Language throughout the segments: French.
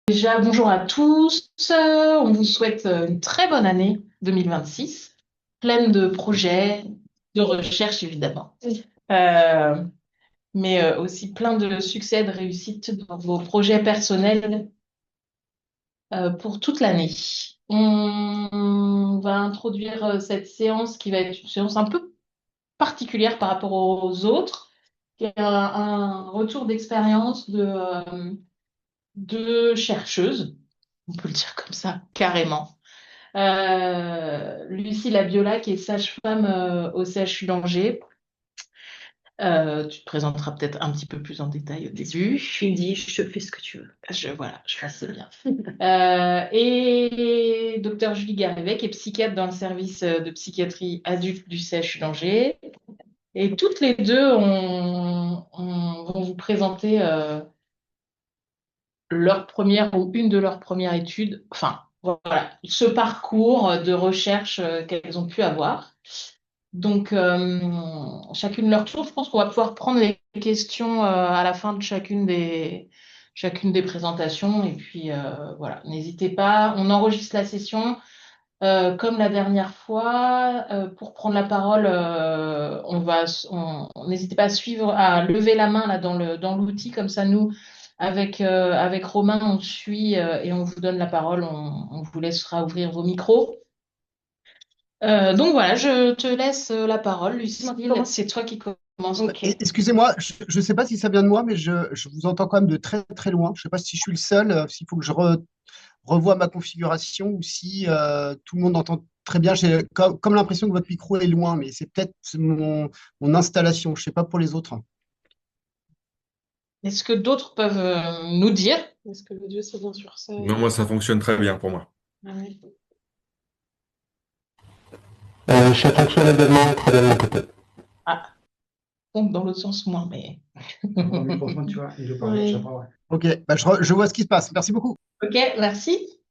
Déjà, bonjour à tous. On vous souhaite une très bonne année 2026, pleine de projets, de recherche évidemment, Oui. Euh, mais aussi plein de succès, de réussite dans vos projets personnels pour toute l'année. On va introduire cette séance qui va être une séance un peu particulière par rapport aux autres, qui est un retour d'expérience de chercheuses, on peut le dire comme ça, carrément. Lucie Labiola, qui est sage-femme au CHU d'Angers. Tu te présenteras peut-être un petit peu plus en détail au début. Tu dis, je fais ce que tu veux. Voilà, je pense que c'est bien. Et docteur Julie Garévec, qui est psychiatre dans le service de psychiatrie adulte du CHU d'Angers. Et toutes les deux vont vous présenter leur première ou une de leurs premières études, enfin, voilà, ce parcours de recherche qu'elles ont pu avoir. Donc, chacune leur tour, je pense qu'on va pouvoir prendre les questions à la fin de chacune des présentations. Et puis, voilà, n'hésitez pas, on enregistre la session. Comme la dernière fois, pour prendre la parole, n'hésitez pas à suivre, à lever la main là dans l'outil, comme ça nous, avec Romain, on suit et on vous donne la parole, on vous laissera ouvrir vos micros. Donc voilà, je te laisse la parole, Lucille, c'est toi qui commence. Ok. Excusez-moi, je ne sais pas si ça vient de moi, mais je vous entends quand même de très très loin. Je ne sais pas si je suis le seul, s'il faut que revoie ma configuration ou si tout le monde entend très bien. J'ai comme l'impression que votre micro est loin, mais c'est peut-être mon installation. Je ne sais pas pour les autres. Est-ce que d'autres peuvent nous dire? Est-ce que l'audio, c'est bien sur ça? Non, moi, ça fonctionne très bien pour moi. Ah oui. Ça fonctionne également très bien de mon côté. Ah, donc dans l'autre sens moins, mais. Le microphone, tu vois, il doit parler, Oui. je sais pas, ouais. Ok, bah, je vois ce qui se passe. Merci beaucoup. Ok, merci.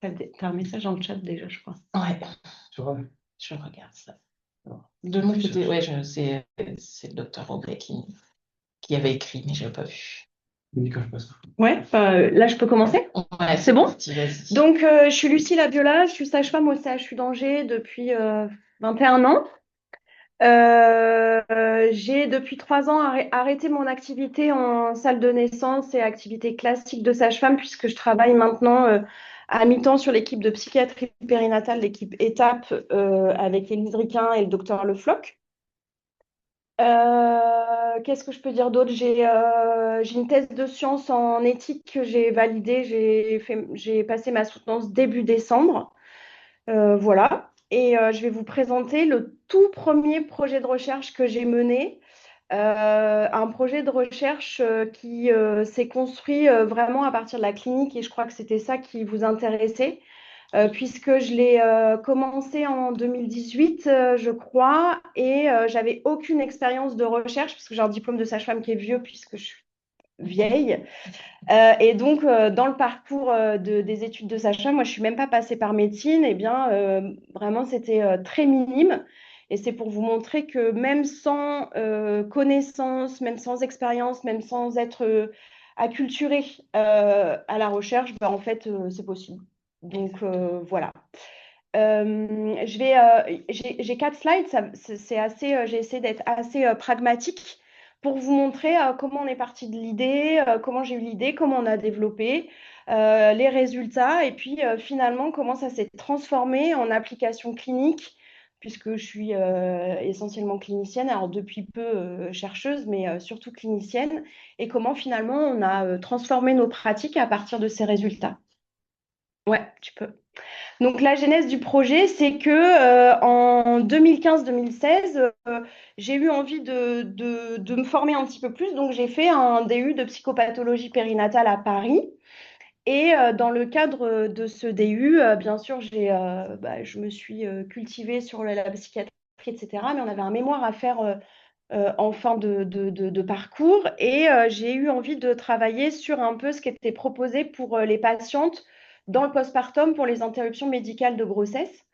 T'as un message dans le chat déjà, je crois. Ouais, Tu vois, je regarde ça. De mon côté, ouais, c'est le docteur Roblet qui avait écrit, mais je l'ai pas vu. Ouais, là, je peux commencer? Ouais, C'est bon? vas-y. Donc, je suis Lucie Labiola, je suis sage-femme au CHU d'Angers depuis 21 ans. J'ai depuis 3 ans arrêté mon activité en salle de naissance et activité classique de sage-femme puisque je travaille maintenant à mi-temps sur l'équipe de psychiatrie périnatale, l'équipe étape avec Élise Riquin et le docteur Le Floch. Qu'est-ce que je peux dire d'autre? J'ai une thèse de sciences en éthique que j'ai validée. J'ai passé ma soutenance début décembre. Voilà. Et je vais vous présenter le tout premier projet de recherche que j'ai mené. Un projet de recherche qui s'est construit vraiment à partir de la clinique et je crois que c'était ça qui vous intéressait. Puisque je l'ai commencé en 2018, je crois, et j'avais aucune expérience de recherche, puisque j'ai un diplôme de sage-femme qui est vieux, puisque je suis vieille. Et donc, dans le parcours des études de sage-femme, moi, je ne suis même pas passée par médecine, et bien, vraiment, c'était très minime. Et c'est pour vous montrer que même sans connaissance, même sans expérience, même sans être acculturée à la recherche, ben, en fait, c'est possible. Donc voilà. J'ai 4 slides, c'est assez, j'ai essayé d'être assez pragmatique pour vous montrer comment on est parti de l'idée, comment j'ai eu l'idée, comment on a développé, les résultats et puis finalement comment ça s'est transformé en application clinique puisque je suis essentiellement clinicienne, alors depuis peu chercheuse, mais surtout clinicienne, et comment finalement on a transformé nos pratiques à partir de ces résultats. Ouais, tu peux. Donc la genèse du projet, c'est que en 2015-2016, j'ai eu envie de me former un petit peu plus. Donc j'ai fait un DU de psychopathologie périnatale à Paris. Et dans le cadre de ce DU, bien sûr, je me suis cultivée sur la psychiatrie, etc. Mais on avait un mémoire à faire en fin de parcours. Et j'ai eu envie de travailler sur un peu ce qui était proposé pour les patientes dans le postpartum pour les interruptions médicales de grossesse.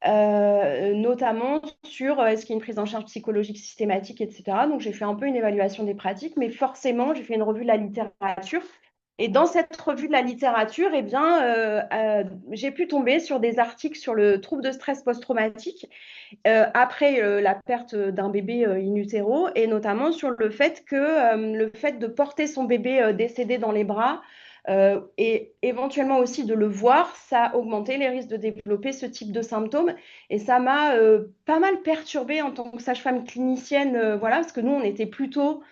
Notamment sur est-ce qu'il y a une prise en charge psychologique systématique, etc. Donc, j'ai fait un peu une évaluation des pratiques, mais forcément, j'ai fait une revue de la littérature Et dans cette revue de la littérature, eh bien, j'ai pu tomber sur des articles sur le trouble de stress post-traumatique après la perte d'un bébé in utero, et notamment sur le fait de porter son bébé décédé dans les bras et éventuellement aussi de le voir, ça a augmenté les risques de développer ce type de symptômes. Et ça m'a pas mal perturbée en tant que sage-femme clinicienne, voilà, parce que nous, on était plutôt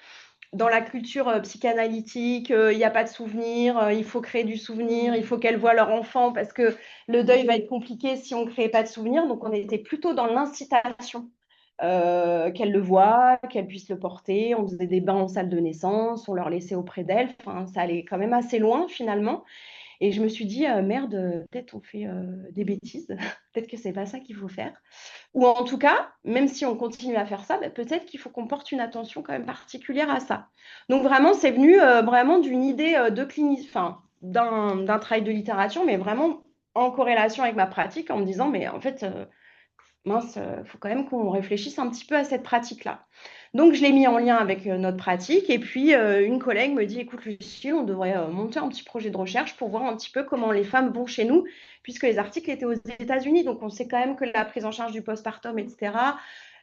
dans la culture psychanalytique, il n'y a pas de souvenir, il faut créer du souvenir, il faut qu'elles voient leur enfant parce que le deuil va être compliqué si on ne crée pas de souvenir. Donc, on était plutôt dans l'incitation, qu'elles le voient, qu'elles puissent le porter. On faisait des bains en salle de naissance, on leur laissait auprès d'elles. Enfin, ça allait quand même assez loin finalement. Et je me suis dit, merde, peut-être on fait des bêtises, peut-être que c'est pas ça qu'il faut faire. Ou en tout cas, même si on continue à faire ça, bah, peut-être qu'il faut qu'on porte une attention quand même particulière à ça. Donc vraiment, c'est venu vraiment d'une idée de clinique, enfin, d'un travail de littérature, mais vraiment en corrélation avec ma pratique, en me disant, mais en fait, mince, il faut quand même qu'on réfléchisse un petit peu à cette pratique-là. Donc, je l'ai mis en lien avec notre pratique. Et puis, une collègue me dit, écoute, Lucille, on devrait monter un petit projet de recherche pour voir un petit peu comment les femmes vont chez nous, puisque les articles étaient aux États-Unis. Donc, on sait quand même que la prise en charge du postpartum, etc.,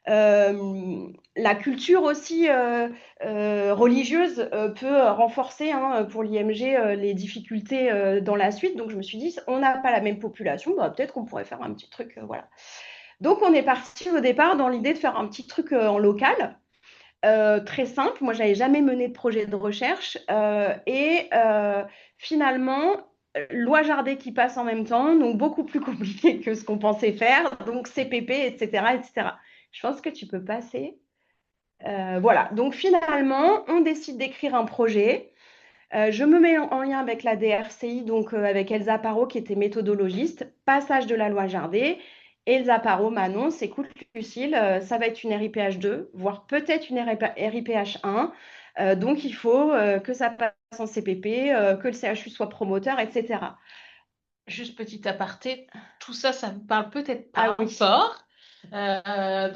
la culture aussi religieuse peut renforcer pour l'IMG les difficultés dans la suite. Donc, je me suis dit, on n'a pas la même population, bah, peut-être qu'on pourrait faire un petit truc, voilà. Donc, on est parti au départ dans l'idée de faire un petit truc en local, très simple. Moi, je n'avais jamais mené de projet de recherche. Finalement, loi Jardé qui passe en même temps, donc beaucoup plus compliqué que ce qu'on pensait faire. Donc, CPP, etc., etc. Je pense que tu peux passer. Voilà. Donc, finalement, on décide d'écrire un projet. Je me mets en lien avec la DRCI, donc avec Elsa Parot, qui était méthodologiste. Passage de la loi Jardé. Elsa Parot m'annonce, écoute Lucille, ça va être une RIPH2, voire peut-être une RIPH1. Donc il faut que ça passe en CPP, que le CHU soit promoteur, etc. Juste petit aparté, tout ça, ça me parle peut-être Ah pas oui, fort. La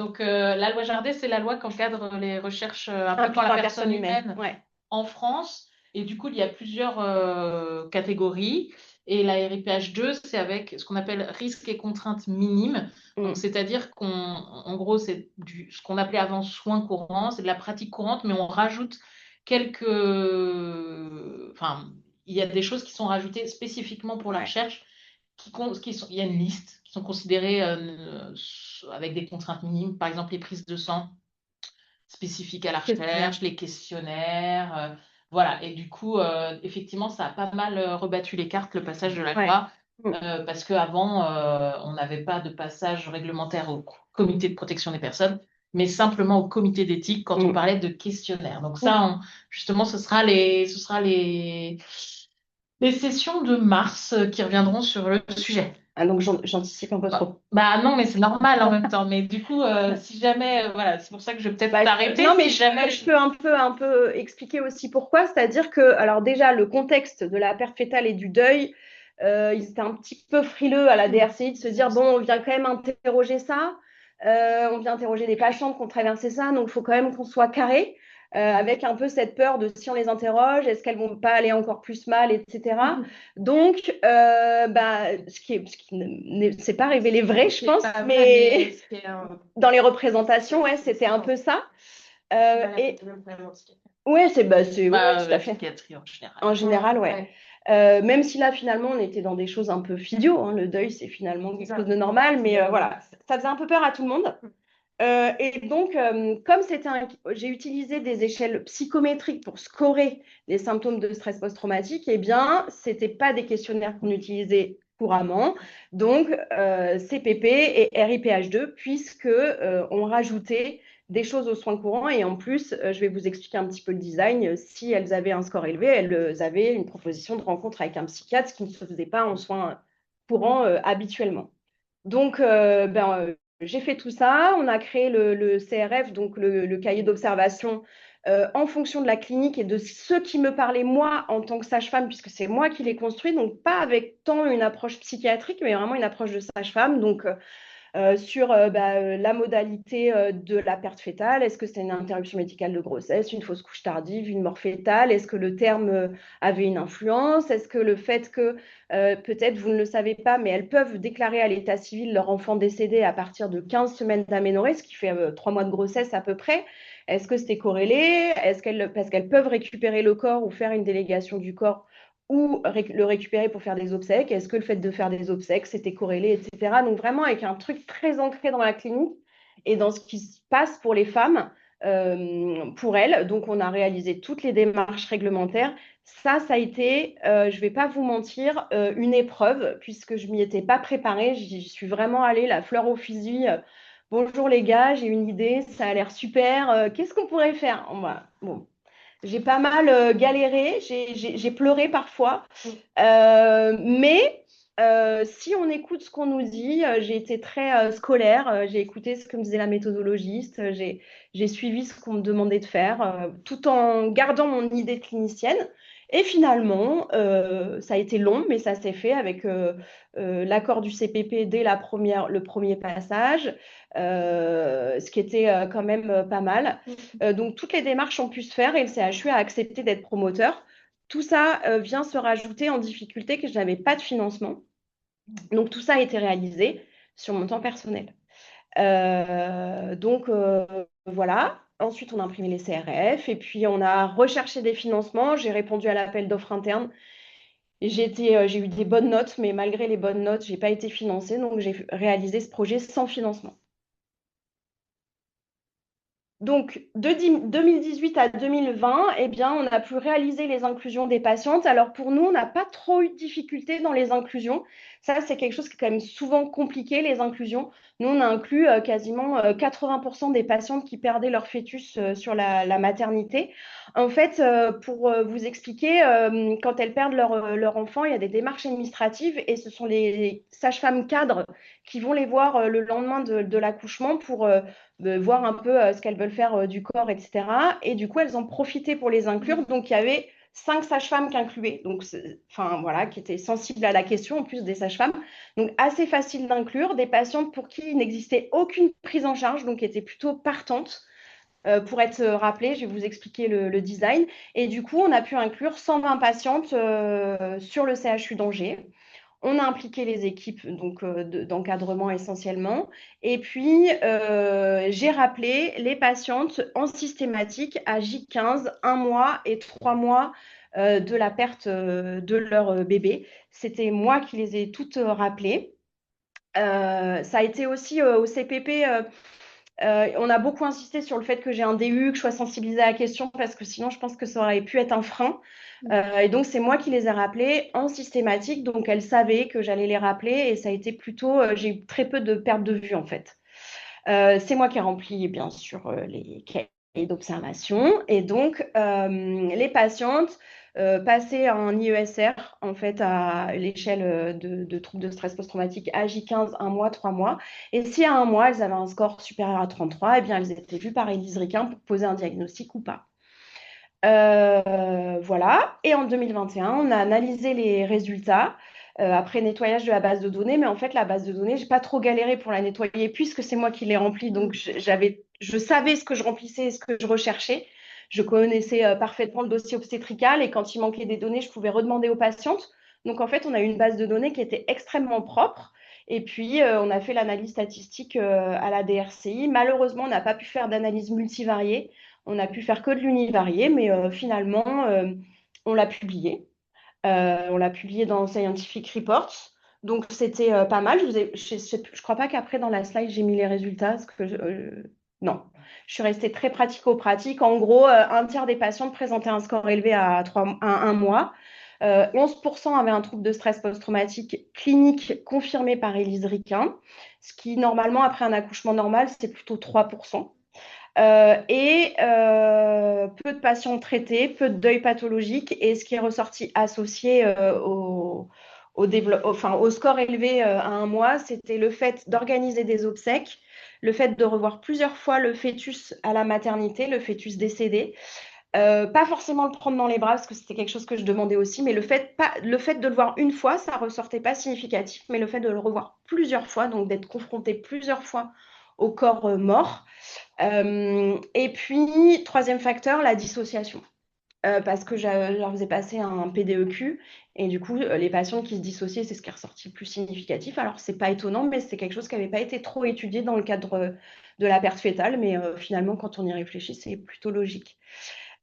loi Jardé, c'est la loi qui encadre les recherches impliquant la personne humaine Ouais. en France. Et du coup, il y a plusieurs catégories. Et la RIPH2, c'est avec ce qu'on appelle risques et contraintes minimes. Donc, Mm. c'est-à-dire en gros, c'est ce qu'on appelait avant soins courants, c'est de la pratique courante, mais on rajoute quelques, enfin, il y a des choses qui sont rajoutées spécifiquement pour la Ouais. recherche, il y a une liste qui sont considérées avec des contraintes minimes, par exemple les prises de sang spécifiques à la recherche, les questionnaires, voilà. Et du coup, effectivement, ça a pas mal rebattu les cartes, le passage de la Ouais. loi, Mm. parce qu'avant, on n'avait pas de passage réglementaire au comité de protection des personnes, mais simplement au comité d'éthique quand on Mm. parlait de questionnaires. Donc ça, justement, ce sera les sessions de mars qui reviendront sur le sujet. Ah, donc j'anticipe un peu trop. Bah non, mais c'est normal en même temps. Mais du coup, si jamais, voilà, c'est pour ça que je vais peut-être Bah, t'arrêter. non, mais Si jamais. je peux un peu expliquer aussi pourquoi. C'est-à-dire que, alors déjà, le contexte de la perte fétale et du deuil, ils étaient un petit peu frileux à la DRCI de se dire, bon, on vient quand même interroger ça. On vient interroger des patientes qui ont traversé ça, donc il faut quand même qu'on soit carré, avec un peu cette peur de si on les interroge, est-ce qu'elles vont pas aller encore plus mal, etc. Donc, ce qui ne s'est pas révélé vrai, je pense, mais dans les représentations, ouais, c'était un peu ça. Et ouais, c'est ouais, tout à La fait. psychiatrie en général. En général, ouais. Même si là, finalement, on était dans des choses un peu fidiots, hein. Le deuil, c'est finalement quelque chose de normal, mais voilà, ça faisait un peu peur à tout le monde. Et donc, comme j'ai utilisé des échelles psychométriques pour scorer les symptômes de stress post-traumatique, eh bien, c'était pas des questionnaires qu'on utilisait couramment. Donc, CPP et RIPH2, puisque on rajoutait des choses aux soins courants. Et en plus, je vais vous expliquer un petit peu le design. Si elles avaient un score élevé, elles avaient une proposition de rencontre avec un psychiatre, ce qui ne se faisait pas en soins courants habituellement. Donc, j'ai fait tout ça. On a créé le CRF, donc le cahier d'observation, en fonction de la clinique et de ce qui me parlait moi en tant que sage-femme, puisque c'est moi qui l'ai construit. Donc, pas avec tant une approche psychiatrique, mais vraiment une approche de sage-femme. Donc, sur la modalité de la perte fœtale. Est-ce que c'était une interruption médicale de grossesse, une fausse couche tardive, une mort fœtale? Est-ce que le terme avait une influence? Est-ce que le fait que, peut-être vous ne le savez pas, mais elles peuvent déclarer à l'état civil leur enfant décédé à partir de 15 semaines d'aménorrhée, ce qui fait 3 mois de grossesse à peu près. Est-ce que c'était corrélé? Parce qu'elles peuvent récupérer le corps ou faire une délégation du corps ou le récupérer pour faire des obsèques? Est-ce que le fait de faire des obsèques, c'était corrélé, etc. Donc vraiment avec un truc très ancré dans la clinique et dans ce qui se passe pour les femmes, pour elles. Donc on a réalisé toutes les démarches réglementaires. Ça a été, je ne vais pas vous mentir, une épreuve puisque je ne m'y étais pas préparée. J'y suis vraiment allée la fleur au fusil. Bonjour les gars, j'ai une idée, ça a l'air super. Qu'est-ce qu'on pourrait faire? Bon, j'ai pas mal galéré, j'ai pleuré parfois. Mais si on écoute ce qu'on nous dit, j'ai été très scolaire, j'ai écouté ce que me disait la méthodologiste, j'ai suivi ce qu'on me demandait de faire, tout en gardant mon idée clinicienne. Et finalement, ça a été long, mais ça s'est fait avec l'accord du CPP dès le premier passage, ce qui était quand même pas mal. Donc, toutes les démarches ont pu se faire et le CHU a accepté d'être promoteur. Tout ça vient se rajouter en difficulté que je n'avais pas de financement. Donc, tout ça a été réalisé sur mon temps personnel. Donc, voilà. Ensuite, on a imprimé les CRF et puis on a recherché des financements. J'ai répondu à l'appel d'offres interne. J'ai eu des bonnes notes, mais malgré les bonnes notes, je n'ai pas été financée. Donc, j'ai réalisé ce projet sans financement. Donc, de 2018 à 2020, eh bien, on a pu réaliser les inclusions des patientes. Alors, pour nous, on n'a pas trop eu de difficultés dans les inclusions. Ça, c'est quelque chose qui est quand même souvent compliqué, les inclusions. Nous, on a inclus quasiment 80% des patientes qui perdaient leur fœtus sur la maternité. En fait, pour vous expliquer, quand elles perdent leur enfant, il y a des démarches administratives et ce sont les sages-femmes cadres qui vont les voir le lendemain de l'accouchement pour voir un peu ce qu'elles veulent faire du corps, etc. Et du coup, elles ont profité pour les inclure. Donc, il y avait 5 sages-femmes qui incluaient, donc, enfin, voilà, qui étaient sensibles à la question, en plus des sages-femmes. Donc, assez facile d'inclure. Des patientes pour qui il n'existait aucune prise en charge, donc qui étaient plutôt partantes. Pour être rappelées, je vais vous expliquer le design. Et du coup, on a pu inclure 120 patientes sur le CHU d'Angers. On a impliqué les équipes d'encadrement essentiellement. Et puis, j'ai rappelé les patientes en systématique à J15, 1 mois et 3 mois de la perte de leur bébé. C'était moi qui les ai toutes rappelées. Ça a été aussi au CPP. On a beaucoup insisté sur le fait que j'ai un DU, que je sois sensibilisée à la question, parce que sinon, je pense que ça aurait pu être un frein. Et donc, c'est moi qui les ai rappelées en systématique. Donc, elles savaient que j'allais les rappeler et ça a été plutôt, j'ai eu très peu de perte de vue en fait. C'est moi qui ai rempli, bien sûr, les cahiers d'observation. Et donc, les patientes passaient en IESR, en fait, à l'échelle de troubles de stress post-traumatique AJ15, 1 mois, 3 mois. Et si à 1 mois, elles avaient un score supérieur à 33, eh bien, elles étaient vues par Élise Riquin pour poser un diagnostic ou pas. Voilà. Et en 2021, on a analysé les résultats après nettoyage de la base de données. Mais en fait, la base de données, je n'ai pas trop galéré pour la nettoyer puisque c'est moi qui l'ai remplie. Donc, je savais ce que je remplissais et ce que je recherchais. Je connaissais parfaitement le dossier obstétrical et quand il manquait des données, je pouvais redemander aux patientes. Donc, en fait, on a eu une base de données qui était extrêmement propre. Et puis, on a fait l'analyse statistique à la DRCI. Malheureusement, on n'a pas pu faire d'analyse multivariée. On a pu faire que de l'univarié, mais finalement, on l'a publié. On l'a publié dans Scientific Reports. Donc, c'était pas mal. Je ne crois pas qu'après, dans la slide, j'ai mis les résultats. Non, je suis restée très pratico-pratique. En gros, un tiers des patients présentaient un score élevé à 1 mois. 11% avaient un trouble de stress post-traumatique clinique confirmé par Élise Riquin, ce qui, normalement, après un accouchement normal, c'est plutôt 3%. Peu de patients traités, peu de deuil pathologique et ce qui est ressorti associé au score élevé à 1 mois, c'était le fait d'organiser des obsèques, le fait de revoir plusieurs fois le fœtus à la maternité, le fœtus décédé, Pas forcément le prendre dans les bras parce que c'était quelque chose que je demandais aussi, mais le fait de le voir une fois, ça ressortait pas significatif, mais le fait de le revoir plusieurs fois, donc d'être confronté plusieurs fois au corps mort. Et puis, troisième facteur, la dissociation. Parce que je leur faisais passer un PDEQ et du coup, les patients qui se dissociaient, c'est ce qui est ressorti le plus significatif. Alors, c'est pas étonnant, mais c'est quelque chose qui n'avait pas été trop étudié dans le cadre de la perte fœtale, mais finalement, quand on y réfléchit, c'est plutôt logique.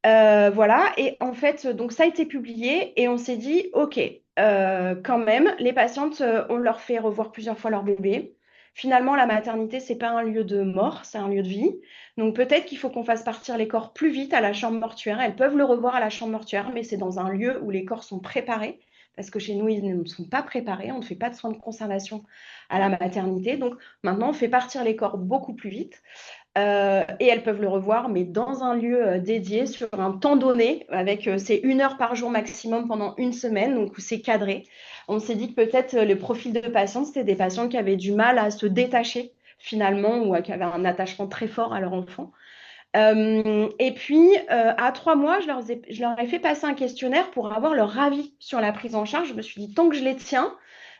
Voilà, et en fait, donc ça a été publié et on s'est dit, OK, quand même, les patientes, on leur fait revoir plusieurs fois leur bébé. Finalement, la maternité, c'est pas un lieu de mort, c'est un lieu de vie. Donc peut-être qu'il faut qu'on fasse partir les corps plus vite à la chambre mortuaire. Elles peuvent le revoir à la chambre mortuaire, mais c'est dans un lieu où les corps sont préparés, parce que chez nous, ils ne sont pas préparés. On ne fait pas de soins de conservation à la maternité. Donc maintenant, on fait partir les corps beaucoup plus vite. Et elles peuvent le revoir, mais dans un lieu dédié, sur un temps donné, avec c'est 1 heure par jour maximum pendant une semaine, donc c'est cadré. On s'est dit que peut-être le profil de patients, c'était des patients qui avaient du mal à se détacher finalement ou qui avaient un attachement très fort à leur enfant. Et puis, à 3 mois, je leur ai fait passer un questionnaire pour avoir leur avis sur la prise en charge. Je me suis dit, tant que je les tiens,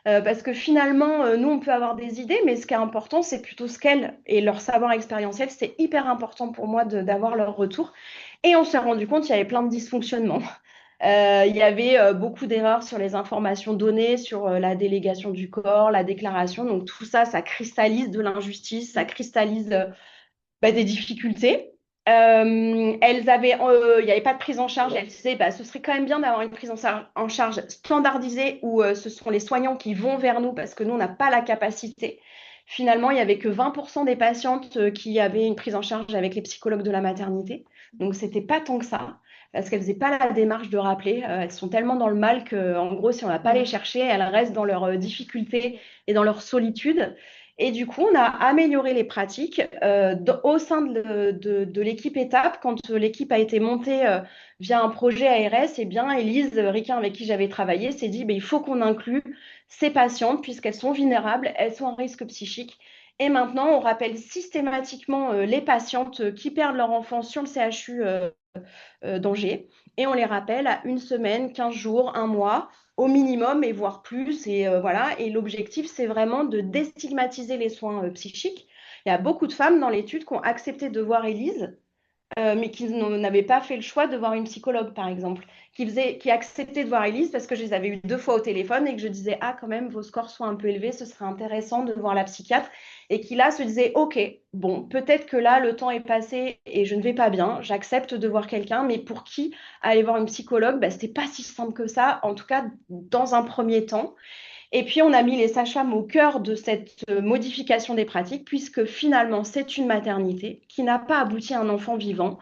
parce que finalement, nous, on peut avoir des idées, mais ce qui est important, c'est plutôt ce qu'elles et leur savoir expérientiel. C'est hyper important pour moi d'avoir leur retour. Et on s'est rendu compte qu'il y avait plein de dysfonctionnements. Il y avait beaucoup d'erreurs sur les informations données, sur la délégation du corps, la déclaration. Donc tout ça, ça cristallise de l'injustice, ça cristallise des difficultés. Il n'y avait pas de prise en charge. Elles disaient, ce serait quand même bien d'avoir une prise en charge standardisée où ce sont les soignants qui vont vers nous parce que nous, on n'a pas la capacité. Finalement, il n'y avait que 20% des patientes qui avaient une prise en charge avec les psychologues de la maternité. Donc, c'était pas tant que ça parce qu'elles faisaient pas la démarche de rappeler. Elles sont tellement dans le mal qu'en gros, si on ne va pas les chercher, elles restent dans leurs difficultés et dans leur solitude. Et du coup, on a amélioré les pratiques au sein de l'équipe étape. Quand l'équipe a été montée via un projet ARS, eh bien, Élise Riquin, avec qui j'avais travaillé, s'est dit il faut qu'on inclue ces patientes puisqu'elles sont vulnérables, elles sont en risque psychique. Et maintenant, on rappelle systématiquement les patientes qui perdent leur enfant sur le CHU d'Angers. Et on les rappelle à 1 semaine, 15 jours, 1 mois au minimum et voire plus. Et voilà. Et l'objectif, c'est vraiment de déstigmatiser les soins psychiques. Il y a beaucoup de femmes dans l'étude qui ont accepté de voir Élise, mais qui n'avaient pas fait le choix de voir une psychologue, par exemple, qui acceptaient de voir Élise parce que je les avais eues 2 fois au téléphone et que je disais, ah, quand même, vos scores sont un peu élevés, ce serait intéressant de voir la psychiatre. Et qui là se disaient, OK, bon, peut-être que là, le temps est passé et je ne vais pas bien, j'accepte de voir quelqu'un, mais pour qui aller voir une psychologue, c'était pas si simple que ça, en tout cas, dans un premier temps. Et puis, on a mis les sages-femmes au cœur de cette modification des pratiques, puisque finalement, c'est une maternité qui n'a pas abouti à un enfant vivant.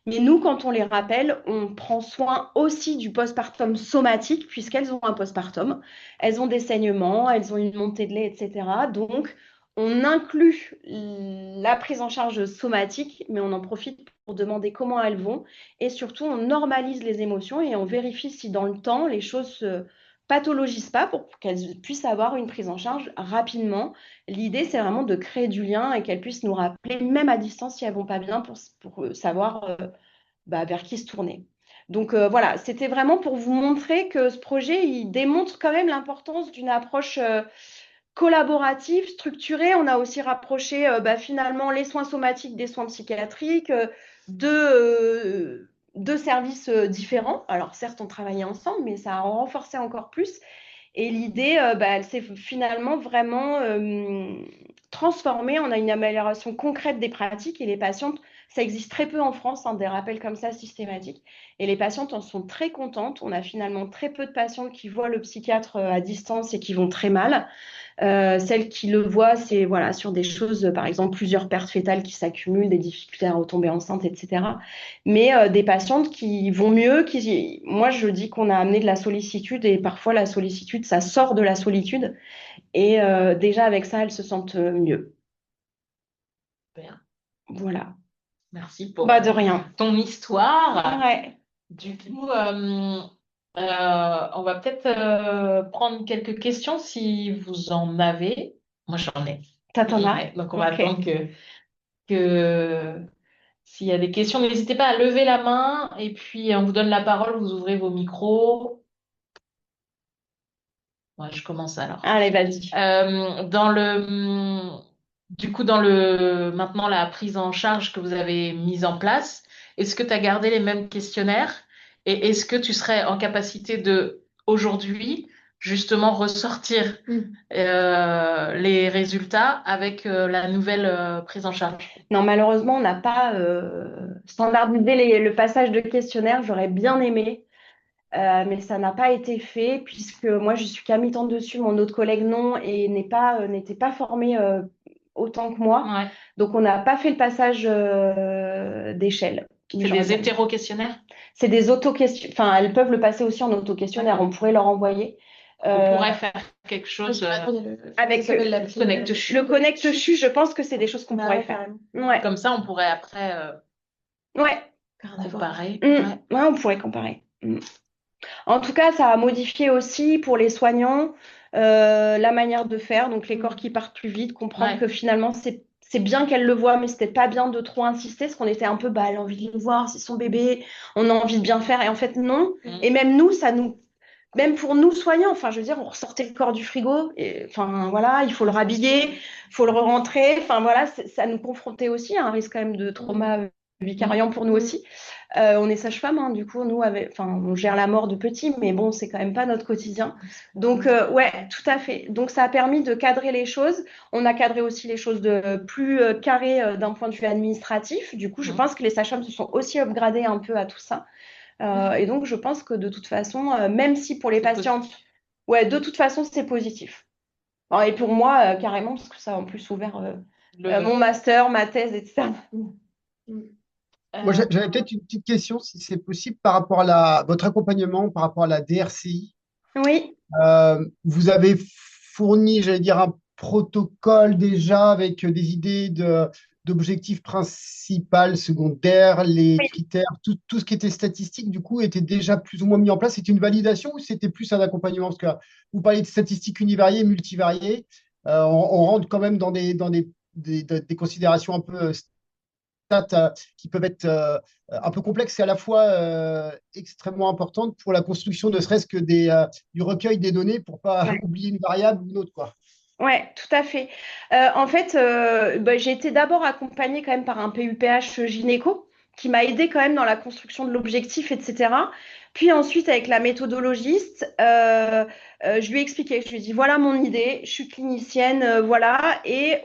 Mais nous, quand on les rappelle, on prend soin aussi du postpartum somatique, puisqu'elles ont un postpartum. Elles ont des saignements, elles ont une montée de lait, etc. Donc, on inclut la prise en charge somatique, mais on en profite pour demander comment elles vont. Et surtout, on normalise les émotions et on vérifie si dans le temps, les choses se pathologisent pas pour qu'elles puissent avoir une prise en charge rapidement. L'idée, c'est vraiment de créer du lien et qu'elles puissent nous rappeler, même à distance, si elles vont pas bien, pour savoir vers qui se tourner. Donc voilà, c'était vraiment pour vous montrer que ce projet, il démontre quand même l'importance d'une approche collaborative, structurée. On a aussi rapproché finalement les soins somatiques des soins psychiatriques, deux services différents. Alors certes, on travaillait ensemble, mais ça a renforcé encore plus. Et l'idée, elle s'est finalement vraiment transformée. On a une amélioration concrète des pratiques et les patientes, ça existe très peu en France, des rappels comme ça systématiques. Et les patientes en sont très contentes. On a finalement très peu de patientes qui voient le psychiatre à distance et qui vont très mal. Celles qui le voient, c'est voilà, sur des choses, par exemple, plusieurs pertes fœtales qui s'accumulent, des difficultés à retomber enceinte, etc. Mais des patientes qui vont mieux, moi je dis qu'on a amené de la sollicitude et parfois la sollicitude, ça sort de la solitude. Et déjà avec ça, elles se sentent mieux. Super. Voilà. Merci pour De rien. ton histoire. Ouais. Du coup, on va peut-être prendre quelques questions si vous en avez. Moi, j'en ai. T'en as? Ouais, donc, on va Ok. attendre que S'il y a des questions, n'hésitez pas à lever la main et puis on vous donne la parole, vous ouvrez vos micros. Ouais, je commence alors. Allez, vas-y. Du coup, maintenant la prise en charge que vous avez mise en place, est-ce que tu as gardé les mêmes questionnaires et est-ce que tu serais en capacité de, aujourd'hui, justement ressortir les résultats avec la nouvelle prise en charge? Non, malheureusement, on n'a pas standardisé le passage de questionnaire. J'aurais bien aimé, mais ça n'a pas été fait puisque moi, je suis qu'à mi-temps dessus. Mon autre collègue, non, et n'était pas formé autant que moi. Ouais. Donc, on n'a pas fait le passage d'échelle. C'est des hétéro-questionnaires? C'est des auto-questions. Enfin, elles peuvent le passer aussi en auto-questionnaire. On pourrait leur envoyer. On pourrait faire quelque chose avec le Connect CHU, je pense que c'est des choses qu'on pourrait faire. Ouais. Comme ça, on pourrait après Ouais. comparer. Ouais, on pourrait comparer. En tout cas, ça a modifié aussi pour les soignants la manière de faire. Donc, les corps qui partent plus vite, comprendre que finalement, c'est bien qu'elle le voit, mais c'était pas bien de trop insister, parce qu'on était un peu, bah, elle a envie de le voir, c'est son bébé, on a envie de bien faire. Et en fait, non. Et même nous, même pour nous soignants, enfin, je veux dire, on ressortait le corps du frigo, et enfin, voilà, il faut le rhabiller, il faut le re-rentrer. Enfin, voilà, ça nous confrontait aussi à un risque quand même de trauma vicariant pour nous aussi. On est sage-femme, hein, du coup, nous, on gère la mort de petits, mais bon, c'est quand même pas notre quotidien. Donc, ouais, tout à fait. Donc, ça a permis de cadrer les choses. On a cadré aussi les choses de plus carrées d'un point de vue administratif. Du coup, je pense que les sages-femmes se sont aussi upgradées un peu à tout ça. Et donc, je pense que de toute façon, même si pour les patientes, ouais, de toute façon, c'est positif. Et pour moi, carrément, parce que ça a en plus ouvert mon master, ma thèse, etc. Moi, j'avais peut-être une petite question, si c'est possible, par rapport à votre accompagnement, par rapport à la DRCI. Oui. Vous avez fourni, j'allais dire, un protocole déjà avec des idées d'objectifs principaux, secondaires, les critères, tout ce qui était statistique, du coup, était déjà plus ou moins mis en place. C'était une validation ou c'était plus un accompagnement? Parce que vous parlez de statistiques univariées, multivariées. On rentre quand même dans des considérations un peu stats qui peuvent être un peu complexes et à la fois extrêmement importantes pour la construction ne serait-ce que du recueil des données pour pas oublier une variable ou une autre, quoi. Ouais, tout à fait. En fait, j'ai été d'abord accompagnée quand même par un PUPH gynéco qui m'a aidée quand même dans la construction de l'objectif, etc. Puis ensuite, avec la méthodologiste, je lui ai expliqué, je lui ai dit, voilà mon idée, je suis clinicienne, voilà. Et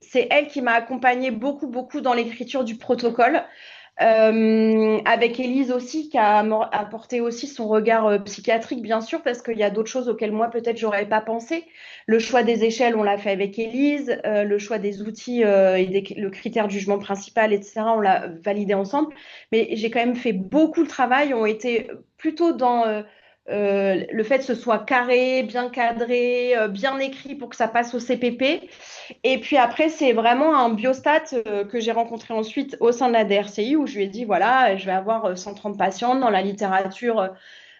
c'est elle qui m'a accompagnée beaucoup, beaucoup dans l'écriture du protocole. Avec Élise aussi, qui a apporté aussi son regard psychiatrique, bien sûr, parce qu'il y a d'autres choses auxquelles moi, peut-être, j'aurais pas pensé. Le choix des échelles, on l'a fait avec Élise. Le choix des outils et le critère de jugement principal, etc., on l'a validé ensemble. Mais j'ai quand même fait beaucoup de travail, ont été plutôt dans le fait que ce soit carré, bien cadré, bien écrit pour que ça passe au CPP. Et puis après, c'est vraiment un biostat que j'ai rencontré ensuite au sein de la DRCI où je lui ai dit, voilà, je vais avoir 130 patientes dans la littérature.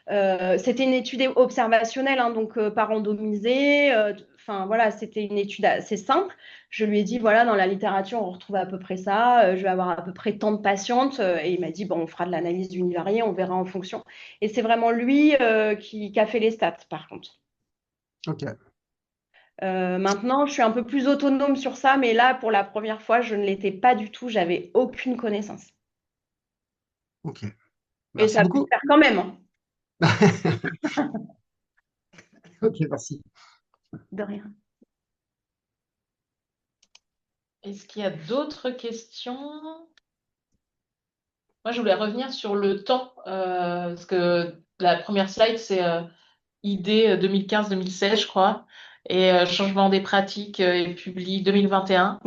C'était une étude observationnelle, hein, donc pas randomisée. Enfin, voilà, c'était une étude assez simple. Je lui ai dit, voilà, dans la littérature, on retrouve à peu près ça. Je vais avoir à peu près tant de patientes. Et il m'a dit, bon, on fera de l'analyse univariée, on verra en fonction. Et c'est vraiment lui qui a fait les stats, par contre. Ok. Maintenant, je suis un peu plus autonome sur ça, mais là, pour la première fois, je ne l'étais pas du tout. J'avais aucune connaissance. Ok. Et Merci ça peut beaucoup. se faire quand même, hein. Ok, merci. De rien. Est-ce qu'il y a d'autres questions? Moi, je voulais revenir sur le temps, parce que la première slide, c'est idée 2015-2016, je crois, et changement des pratiques est publié 2021.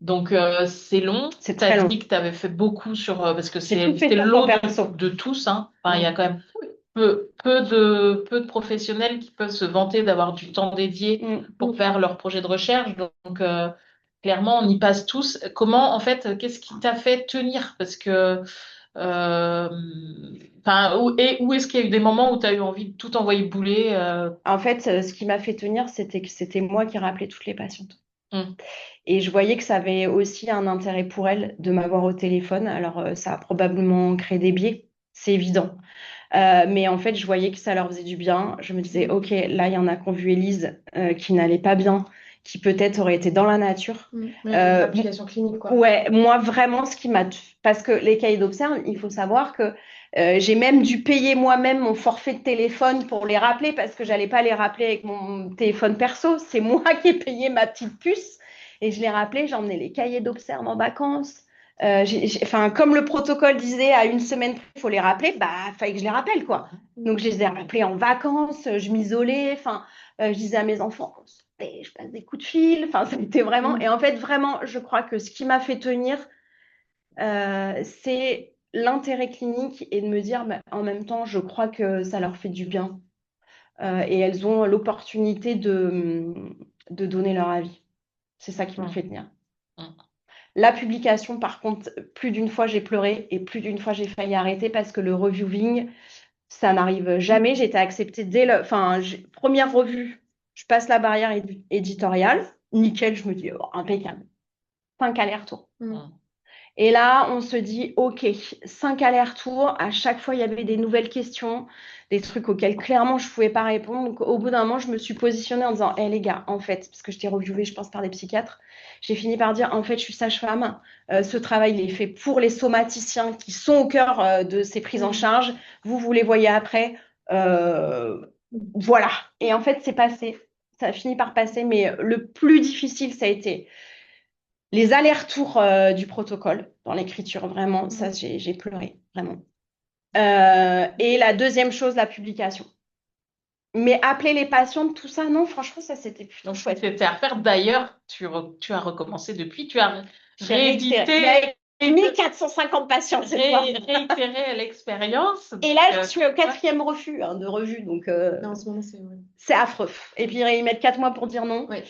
Donc, c'est long. C'est Tu très as long. dit que tu avais fait beaucoup sur, parce que J'ai tout fait c'était le sur lot ton perso. de tous, hein. Enfin, il y a quand même peu de professionnels qui peuvent se vanter d'avoir du temps dédié pour faire leur projet de recherche. Donc, clairement, on y passe tous. Comment, en fait, qu'est-ce qui t'a fait tenir? Parce que, enfin, où est-ce qu'il y a eu des moments où tu as eu envie de tout envoyer bouler En fait, ce qui m'a fait tenir, c'était que c'était moi qui rappelais toutes les patientes. Et je voyais que ça avait aussi un intérêt pour elle de m'avoir au téléphone. Alors, ça a probablement créé des biais, c'est évident. Mais en fait, je voyais que ça leur faisait du bien. Je me disais, OK, là, il y en a qui ont vu Élise qui n'allait pas bien, qui peut-être aurait été dans la nature. Ouais, une application clinique, quoi. Ouais, moi, vraiment, ce qui m'a... Parce que les cahiers d'observe, il faut savoir que j'ai même dû payer moi-même mon forfait de téléphone pour les rappeler parce que j'allais pas les rappeler avec mon téléphone perso. C'est moi qui ai payé ma petite puce et je les rappelais, j'emmenais les cahiers d'observe en vacances. Enfin, comme le protocole disait à une semaine, il faut les rappeler, bah, fallait que je les rappelle, quoi. Donc, je les ai rappelés en vacances, je m'isolais, enfin, je disais à mes enfants, je passe des coups de fil, enfin, c'était vraiment. Et en fait, vraiment, je crois que ce qui m'a fait tenir, c'est l'intérêt clinique et de me dire, bah, en même temps, je crois que ça leur fait du bien. Et elles ont l'opportunité de donner leur avis. C'est ça qui me fait tenir. La publication, par contre, plus d'une fois j'ai pleuré et plus d'une fois j'ai failli arrêter parce que le reviewing, ça n'arrive jamais. J'ai été acceptée première revue, je passe la barrière éditoriale, nickel, je me dis impeccable. 5 allers-retours. Et là, on se dit, OK, 5 allers-retours. À chaque fois, il y avait des nouvelles questions, des trucs auxquels clairement je ne pouvais pas répondre. Donc, au bout d'un moment, je me suis positionnée en disant, hé les gars, en fait, parce que j'étais reviewée, je pense, par des psychiatres, j'ai fini par dire, en fait, je suis sage-femme. Ce travail, il est fait pour les somaticiens qui sont au cœur de ces prises en charge. Vous les voyez après. Voilà. Et en fait, c'est passé. Ça a fini par passer. Mais le plus difficile, ça a été les allers-retours du protocole dans l'écriture, vraiment, ça, j'ai pleuré, vraiment. Et la deuxième chose, la publication. Mais appeler les patients, tout ça, non, franchement, ça, c'était plutôt chouette. C'était à faire. D'ailleurs, tu as recommencé depuis, tu as J'ai réédité, 1450 patients cette fois. réitéré l'expérience. Et là, je suis au 4e refus de revue, donc Non, en ce moment, c'est affreux. Et puis, ils mettent 4 mois pour dire non. Ouais.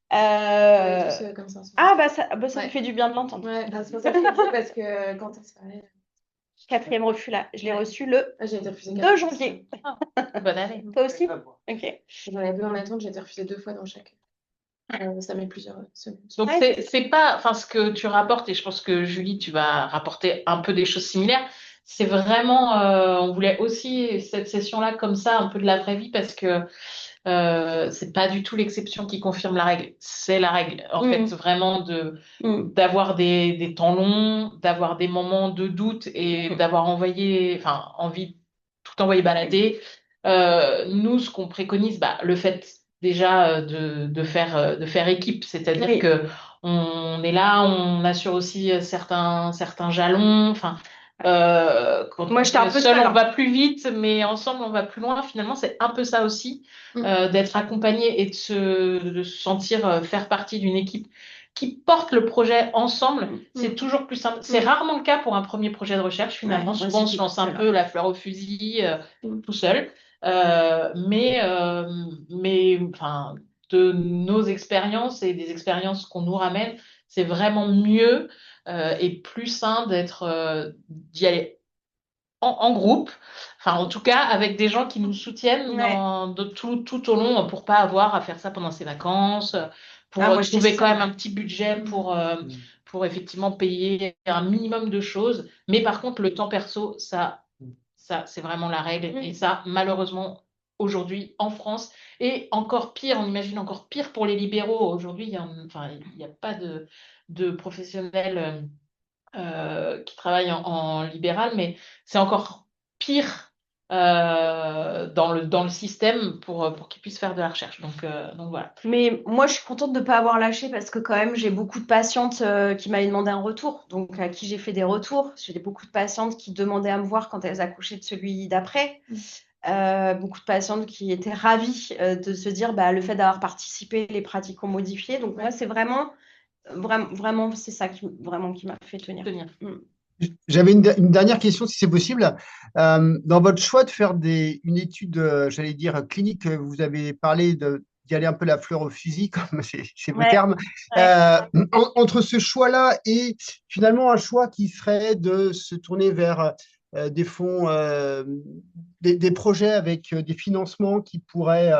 On est tous comme ça. Ça me fait du bien de l'entendre. Ouais, c'est pour ça que je dis, parce que quand on se parlait. 4e refus, là. Je l'ai reçu le j'ai été refusée 2 janvier. Bonne année. Toi aussi? Ok. J'en ai 2 en attente, j'ai été refusée 2 fois dans chaque. Ça met plusieurs semaines. Donc, c'est pas, enfin, ce que tu rapportes, et je pense que Julie, tu vas rapporter un peu des choses similaires. C'est vraiment, on voulait aussi cette session-là comme ça, un peu de la vraie vie, parce que c'est pas du tout l'exception qui confirme la règle, c'est la règle. En fait, vraiment d'avoir des temps longs, d'avoir des moments de doute et d'avoir envie tout envoyer balader. Nous, ce qu'on préconise, le fait déjà de faire équipe, c'est-à-dire que on est là, on assure aussi certains jalons. Enfin, quand moi, j'étais un peu seul, seule. on va plus vite, mais ensemble, on va plus loin. Finalement, c'est un peu ça aussi, d'être accompagné et de se sentir faire partie d'une équipe qui porte le projet ensemble. C'est toujours plus simple. C'est rarement le cas pour un premier projet de recherche, finalement. Souvent, on se lance un peu la fleur au fusil tout seul. Mais enfin, de nos expériences et des expériences qu'on nous ramène, c'est vraiment mieux et plus sain d'y aller en groupe, enfin en tout cas avec des gens qui nous soutiennent tout au long pour pas avoir à faire ça pendant ses vacances, pour trouver quand même un petit budget pour effectivement payer un minimum de choses. Mais par contre, le temps perso, ça c'est vraiment la règle. Et ça, malheureusement, aujourd'hui, en France, et encore pire, on imagine encore pire pour les libéraux. Aujourd'hui, il n'y a pas de professionnels qui travaillent en libéral, mais c'est encore pire dans le système pour qu'ils puissent faire de la recherche. Donc voilà. Mais moi, je suis contente de ne pas avoir lâché parce que quand même, j'ai beaucoup de patientes qui m'avaient demandé un retour, donc à qui j'ai fait des retours. J'ai beaucoup de patientes qui demandaient à me voir quand elles accouchaient de celui d'après. Beaucoup de patientes qui étaient ravies de se dire le fait d'avoir participé, les pratiques ont modifié. Donc moi, c'est vraiment, c'est ça qui m'a fait tenir. J'avais une dernière question, si c'est possible. Dans votre choix de faire une étude, j'allais dire, clinique, vous avez parlé d'y aller un peu la fleur au fusil, comme c'est vos termes. Entre ce choix-là et finalement un choix qui serait de se tourner vers des fonds, des projets avec des financements qui pourraient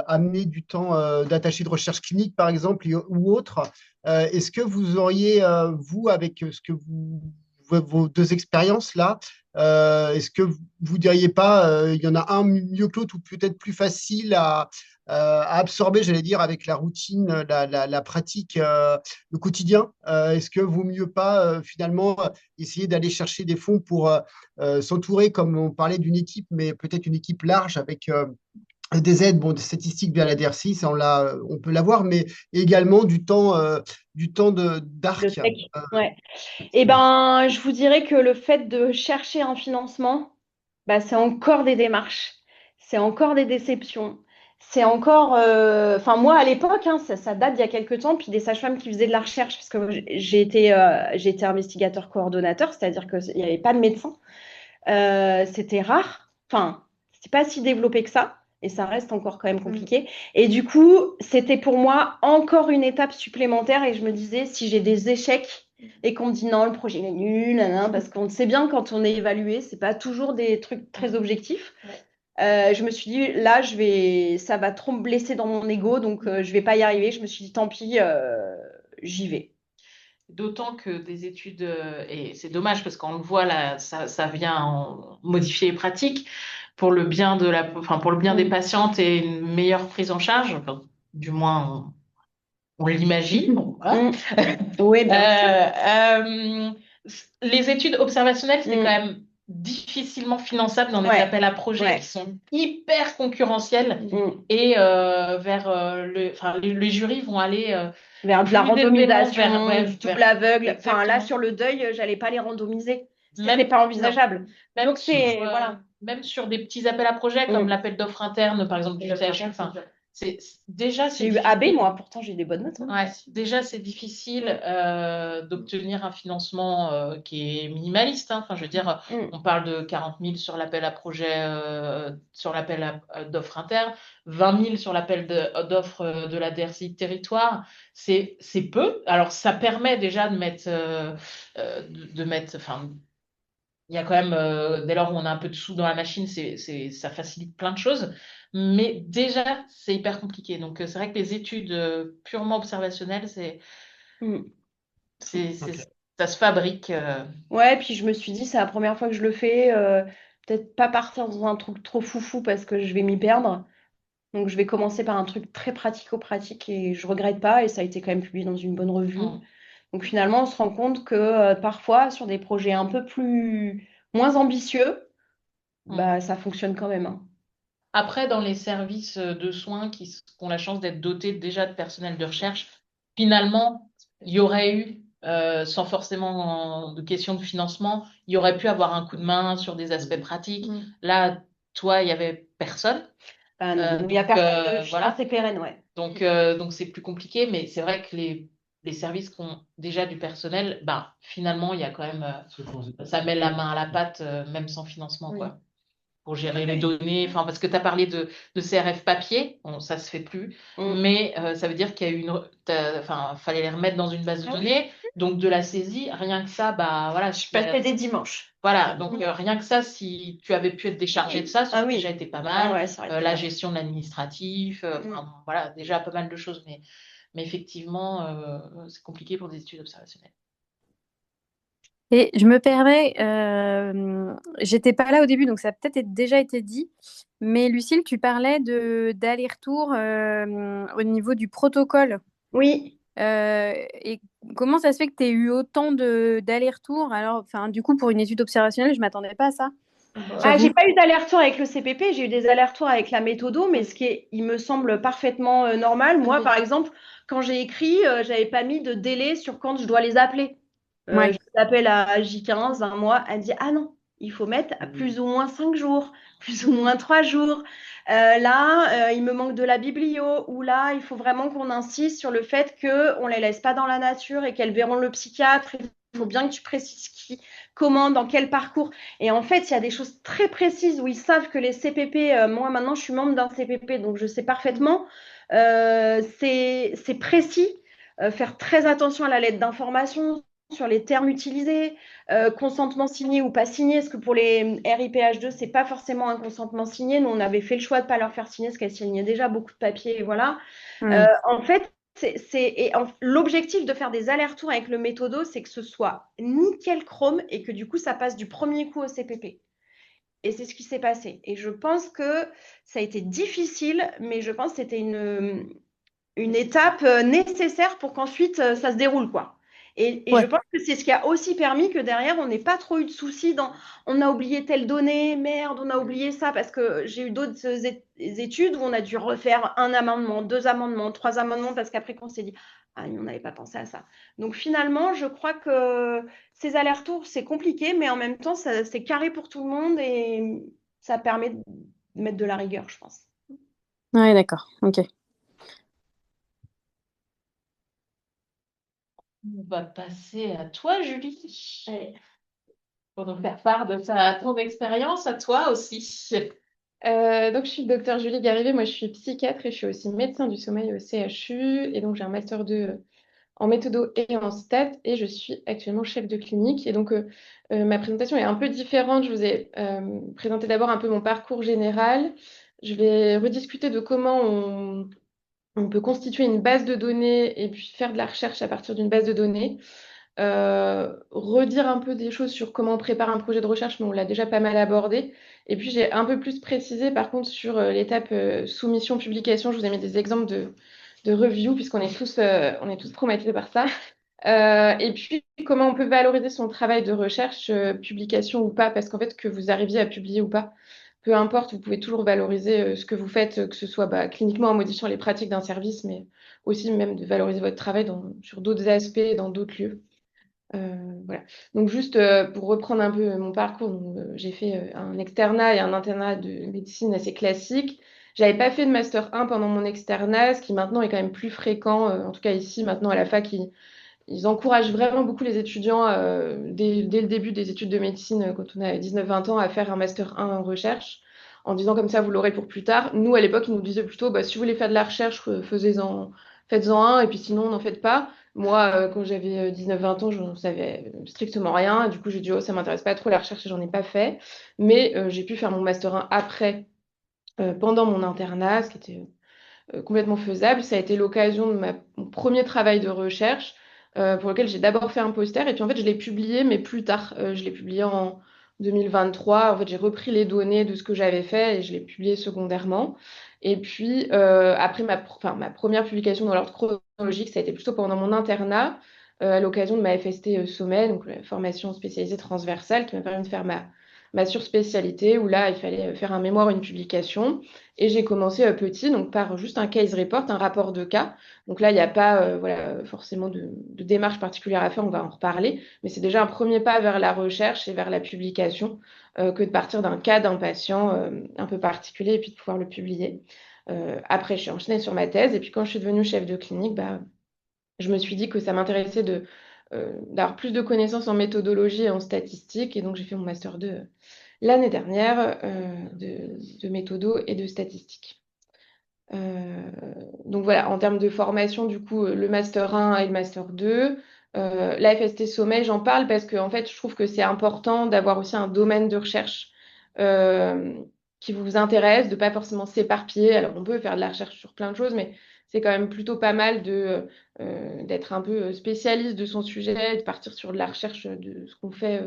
amener du temps d'attaché de recherche clinique, par exemple, ou autre. Est-ce que vous auriez, vous, avec vos deux expériences là, est-ce que vous diriez pas, il y en a un mieux que l'autre ou peut-être plus facile à absorber, j'allais dire, avec la routine, la pratique, le quotidien? Est-ce que vaut mieux pas finalement essayer d'aller chercher des fonds pour s'entourer, comme on parlait d'une équipe, mais peut-être une équipe large avec des aides, bon, des statistiques via la DRC, ça on peut l'avoir, mais également du temps Le d'arc. tech, ouais. Eh ben, je vous dirais que le fait de chercher un financement, bah, c'est encore des démarches, c'est encore des déceptions, c'est encore. Enfin, moi, à l'époque, hein, ça date d'il y a quelques temps, puis des sages-femmes qui faisaient de la recherche, parce que j'ai été investigateur coordonnateur, c'est-à-dire qu'il n'y avait pas de médecin. C'était rare, enfin, c'était pas si développé que ça, et ça reste encore quand même compliqué. Et du coup, c'était pour moi encore une étape supplémentaire, et je me disais, si j'ai des échecs et qu'on me dit non, le projet est nul, nanana, parce qu'on sait bien quand on est évalué, c'est pas toujours des trucs très objectifs. Je me suis dit, là, ça va trop me blesser dans mon ego, donc je vais pas y arriver. Je me suis dit, tant pis, j'y vais. D'autant que des études, et c'est dommage parce qu'on le voit là, ça vient modifier les pratiques pour le bien enfin, pour le bien des patientes et une meilleure prise en charge, enfin, du moins on l'imagine. Bon, voilà. Oui, bien sûr. Les études observationnelles, c'est Mm. quand même difficilement finançable dans des Ouais. appels à projets Ouais. qui sont hyper concurrentiels Mm. et enfin, les jurys vont aller Vers de la fluidement randomisation, du double vers- aveugle. Enfin, là, exactement. sur le deuil, j'allais pas les randomiser. Même, C'était pas non. envisageable. Même Donc, sur, c'est, voilà. même sur des petits appels à projets comme Mm. l'appel d'offres interne, par exemple, du CHU, enfin, déjà, c'est J'ai eu difficile. AB, moi, pourtant, j'ai eu des bonnes notes. Hein. Ouais, déjà, c'est difficile d'obtenir un financement qui est minimaliste. Hein. Enfin, je veux dire, Mm. on parle de 40 000 sur l'appel à projet, sur l'appel d'offres interne, 20 000 sur l'appel d'offres de la DRCI territoire. C'est peu. Alors, ça permet déjà de mettre, enfin, il y a quand même, dès lors où on a un peu de sous dans la machine, ça facilite plein de choses. Mais déjà, c'est hyper compliqué. Donc, c'est vrai que les études purement observationnelles, Mm. Ok. ça se fabrique. Ouais, puis je me suis dit, c'est la première fois que je le fais. Peut-être pas partir dans un truc trop foufou parce que je vais m'y perdre. Donc, je vais commencer par un truc très pratico-pratique et je regrette pas. Et ça a été quand même publié dans une bonne revue. Mm, Donc, finalement, on se rend compte que parfois, sur des projets un peu moins ambitieux, mm. bah, ça fonctionne quand même. Hein. Après, dans les services de soins qui ont la chance d'être dotés déjà de personnel de recherche, finalement, il y aurait eu, sans forcément de question de financement, il y aurait pu avoir un coup de main sur des aspects pratiques. Là, toi, il y avait personne. Ah non, il n'y a Donc, personne de voilà. financé pérenne, ouais. Donc c'est plus compliqué, mais c'est vrai que les services qui ont déjà du personnel, bah, finalement, il y a quand même, ça met la main à la pâte, même sans financement, Oui. quoi, pour gérer les données. Enfin, parce que tu as parlé de CRF papier, bon, ça se fait plus, mais ça veut dire qu'il y a eu enfin, fallait les remettre dans une base de données, donc de la saisie, rien que ça, bah voilà, Je passais des dimanches. voilà, donc rien que ça, si tu avais pu être déchargé de ça, ça Ah aurait oui. déjà été pas Ah mal. ouais, ça aurait été La bien. gestion de l'administratif, enfin, voilà, déjà pas mal de choses, mais effectivement, c'est compliqué pour des études observationnelles. Et je me permets, j'étais pas là au début, donc ça a peut-être déjà été dit, mais Lucille, tu parlais d'aller-retour au niveau du protocole. Oui. Et comment ça se fait que tu aies eu autant d'aller-retour? Alors, enfin, du coup, pour une étude observationnelle, je m'attendais pas à ça. Ah, j'ai J'avoue. pas eu d'aller-retour avec le CPP, j'ai eu des allers-retours avec la méthodo, mais il me semble parfaitement normal. Moi, par exemple, quand j'ai écrit, j'avais pas mis de délai sur quand je dois les appeler. Ouais. Je l'appelle à J15, un mois, elle dit, ah non, il faut mettre à plus ou moins 5 jours, plus ou moins 3 jours. Là, il me manque de la biblio, ou là, il faut vraiment qu'on insiste sur le fait qu'on ne les laisse pas dans la nature et qu'elles verront le psychiatre. Il faut bien que tu précises qui, comment, dans quel parcours. Et en fait, il y a des choses très précises où ils savent que les CPP, moi maintenant, je suis membre d'un CPP, donc je sais parfaitement, c'est précis. Faire très attention à la lettre d'information sur les termes utilisés, consentement signé ou pas signé, parce que pour les RIPH2, c'est pas forcément un consentement signé. Nous, on avait fait le choix de ne pas leur faire signer, parce qu'elles signaient déjà beaucoup de papiers, et voilà. En fait, l'objectif de faire des allers-retours avec le méthodo, c'est que ce soit nickel chrome et que du coup, ça passe du premier coup au CPP. Et c'est ce qui s'est passé. Et je pense que ça a été difficile, mais je pense que c'était une étape nécessaire pour qu'ensuite ça se déroule, quoi. Et je Ouais. pense que c'est ce qui a aussi permis que derrière, on n'ait pas trop eu de soucis dans on a oublié telle donnée, merde, on a oublié ça, parce que j'ai eu d'autres études où on a dû refaire un amendement, 2 amendements, 3 amendements, parce qu'après qu'on s'est dit, ah, on n'avait pas pensé à ça. Donc finalement, je crois que ces allers-retours, c'est compliqué, mais en même temps, c'est carré pour tout le monde et ça permet de mettre de la rigueur, je pense. Ouais, d'accord. Ok. On va passer à toi, Julie, Allez. pour nous faire part de ton expérience, à toi aussi. Donc, je suis le docteur Julie Garivé. Moi, je suis psychiatre et je suis aussi médecin du sommeil au CHU. Et donc, j'ai un master 2 en méthodo et en stat. Et je suis actuellement chef de clinique. Et donc, ma présentation est un peu différente. Je vous ai présenté d'abord un peu mon parcours général. Je vais rediscuter de comment on peut constituer une base de données et puis faire de la recherche à partir d'une base de données. Redire un peu des choses sur comment on prépare un projet de recherche, mais on l'a déjà pas mal abordé. Et puis j'ai un peu plus précisé par contre sur l'étape soumission, publication. Je vous ai mis des exemples de review puisqu'on est tous traumatisés par ça. Et puis comment on peut valoriser son travail de recherche, publication ou pas, parce qu'en fait que vous arriviez à publier ou pas, peu importe, vous pouvez toujours valoriser ce que vous faites, que ce soit cliniquement en modifiant les pratiques d'un service, mais aussi même de valoriser votre travail sur d'autres aspects, dans d'autres lieux. Voilà. Donc juste pour reprendre un peu mon parcours, j'ai fait un externat et un internat de médecine assez classique. J'avais pas fait de master 1 pendant mon externat, ce qui maintenant est quand même plus fréquent. En tout cas ici, maintenant à la fac, ils encouragent vraiment beaucoup les étudiants dès le début des études de médecine, quand on a 19-20 ans, à faire un master 1 en recherche, en disant comme ça, vous l'aurez pour plus tard. Nous, à l'époque, ils nous disaient plutôt, si vous voulez faire de la recherche, faites-en un, et puis sinon, n'en faites pas. Moi, quand j'avais 19-20 ans, je n'en savais strictement rien. Du coup, j'ai dit, oh, ça m'intéresse pas trop la recherche et j'en ai pas fait. Mais j'ai pu faire mon master 1 après, pendant mon internat, ce qui était complètement faisable. Ça a été l'occasion de mon premier travail de recherche, pour lequel j'ai d'abord fait un poster. Et puis, en fait, je l'ai publié, mais plus tard. Je l'ai publié en 2023. En fait, j'ai repris les données de ce que j'avais fait et je l'ai publié secondairement. Et puis, après ma première publication dans l'ordre chronologique, ça a été plutôt pendant mon internat, à l'occasion de ma FST sommet, donc la formation spécialisée transversale, qui m'a permis de faire ma surspécialité, où là, il fallait faire un mémoire, une publication. Et j'ai commencé petit, donc par juste un case report, un rapport de cas. Donc là, il n'y a pas voilà, forcément de démarche particulière à faire, on va en reparler. Mais c'est déjà un premier pas vers la recherche et vers la publication, que de partir d'un cas d'un patient un peu particulier et puis de pouvoir le publier. Après, je suis enchaînée sur ma thèse. Et puis quand je suis devenue chef de clinique, je me suis dit que ça m'intéressait d'avoir plus de connaissances en méthodologie et en statistique. Et donc, j'ai fait mon master 2 l'année dernière de méthodo et de statistique. Donc voilà, en termes de formation, du coup, le master 1 et le master 2. La FST Sommeil, j'en parle parce que en fait, je trouve que c'est important d'avoir aussi un domaine de recherche euh, qui vous intéresse, de pas forcément s'éparpiller. Alors, on peut faire de la recherche sur plein de choses, mais c'est quand même plutôt pas mal d'être un peu spécialiste de son sujet, de partir sur de la recherche de ce qu'on fait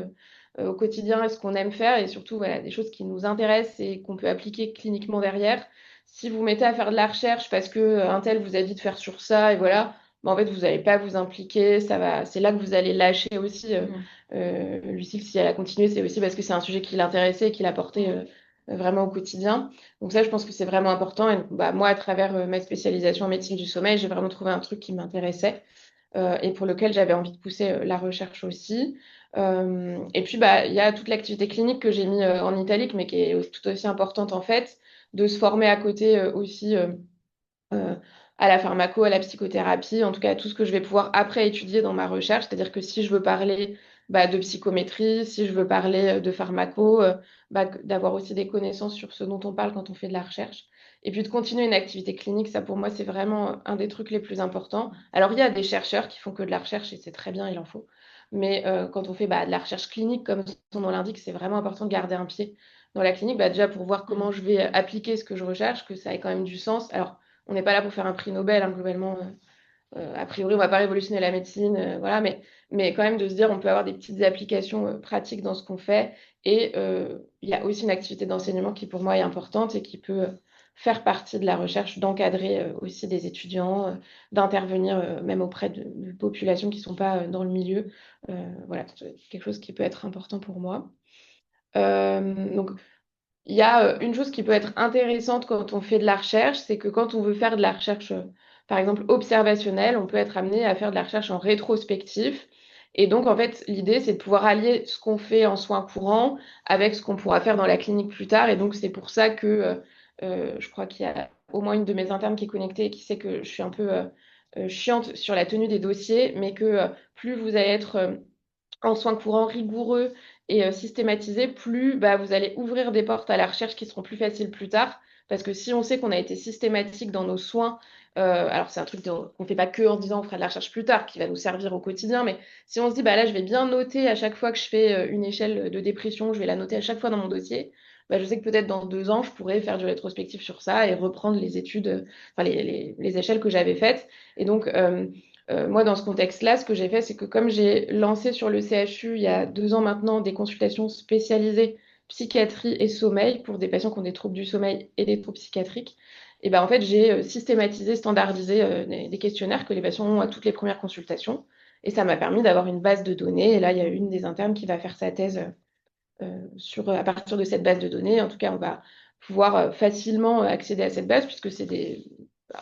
au quotidien et ce qu'on aime faire, et surtout voilà, des choses qui nous intéressent et qu'on peut appliquer cliniquement derrière. Si vous mettez à faire de la recherche parce que un tel vous a dit de faire sur ça, et voilà, en fait, vous n'allez pas vous impliquer. C'est là que vous allez lâcher aussi. Lucille, si elle a continué, c'est aussi parce que c'est un sujet qui l'intéressait et qui l'apportait vraiment au quotidien. Donc ça, je pense que c'est vraiment important. Et moi, à travers ma spécialisation en médecine du sommeil, j'ai vraiment trouvé un truc qui m'intéressait et pour lequel j'avais envie de pousser la recherche aussi. Et puis, il y a toute l'activité clinique que j'ai mis en italique, mais qui est tout aussi importante en fait, de se former à côté aussi euh, à la pharmaco, à la psychothérapie, en tout cas à tout ce que je vais pouvoir après étudier dans ma recherche. C'est-à-dire que si je veux parler de psychométrie, si je veux parler de pharmaco, d'avoir aussi des connaissances sur ce dont on parle quand on fait de la recherche. Et puis de continuer une activité clinique, ça pour moi c'est vraiment un des trucs les plus importants. Alors il y a des chercheurs qui font que de la recherche et c'est très bien, il en faut. Mais quand on fait de la recherche clinique, comme son nom l'indique, c'est vraiment important de garder un pied dans la clinique, déjà pour voir comment je vais appliquer ce que je recherche, que ça ait quand même du sens. Alors, on n'est pas là pour faire un prix Nobel, hein, globalement. A priori, on ne va pas révolutionner la médecine, voilà, mais quand même de se dire, on peut avoir des petites applications pratiques dans ce qu'on fait. Et il y a aussi une activité d'enseignement qui, pour moi, est importante et qui peut faire partie de la recherche, d'encadrer aussi des étudiants, d'intervenir même auprès de populations qui ne sont pas dans le milieu. Voilà, c'est quelque chose qui peut être important pour moi. Donc, il y a une chose qui peut être intéressante quand on fait de la recherche, c'est que quand on veut faire de la recherche, par exemple, observationnelle, on peut être amené à faire de la recherche en rétrospectif. Et donc, en fait, l'idée, c'est de pouvoir allier ce qu'on fait en soins courants avec ce qu'on pourra faire dans la clinique plus tard. Et donc, c'est pour ça que je crois qu'il y a au moins une de mes internes qui est connectée et qui sait que je suis un peu chiante sur la tenue des dossiers, mais que plus vous allez être en soins courants rigoureux et systématisés, plus vous allez ouvrir des portes à la recherche qui seront plus faciles plus tard. Parce que si on sait qu'on a été systématique dans nos soins, alors c'est un truc qu'on ne fait pas que en se disant on fera de la recherche plus tard, qui va nous servir au quotidien, mais si on se dit là je vais bien noter à chaque fois que je fais une échelle de dépression, je vais la noter à chaque fois dans mon dossier, je sais que peut-être dans 2 ans, je pourrais faire du rétrospectif sur ça et reprendre les études, enfin les échelles que j'avais faites. Et donc, moi, dans ce contexte-là, ce que j'ai fait, c'est que comme j'ai lancé sur le CHU il y a 2 ans maintenant des consultations spécialisées psychiatrie et sommeil pour des patients qui ont des troubles du sommeil et des troubles psychiatriques, et en fait, j'ai systématisé, standardisé des questionnaires que les patients ont à toutes les premières consultations. Et ça m'a permis d'avoir une base de données. Et là, il y a une des internes qui va faire sa thèse à partir de cette base de données. En tout cas, on va pouvoir facilement accéder à cette base puisque c'est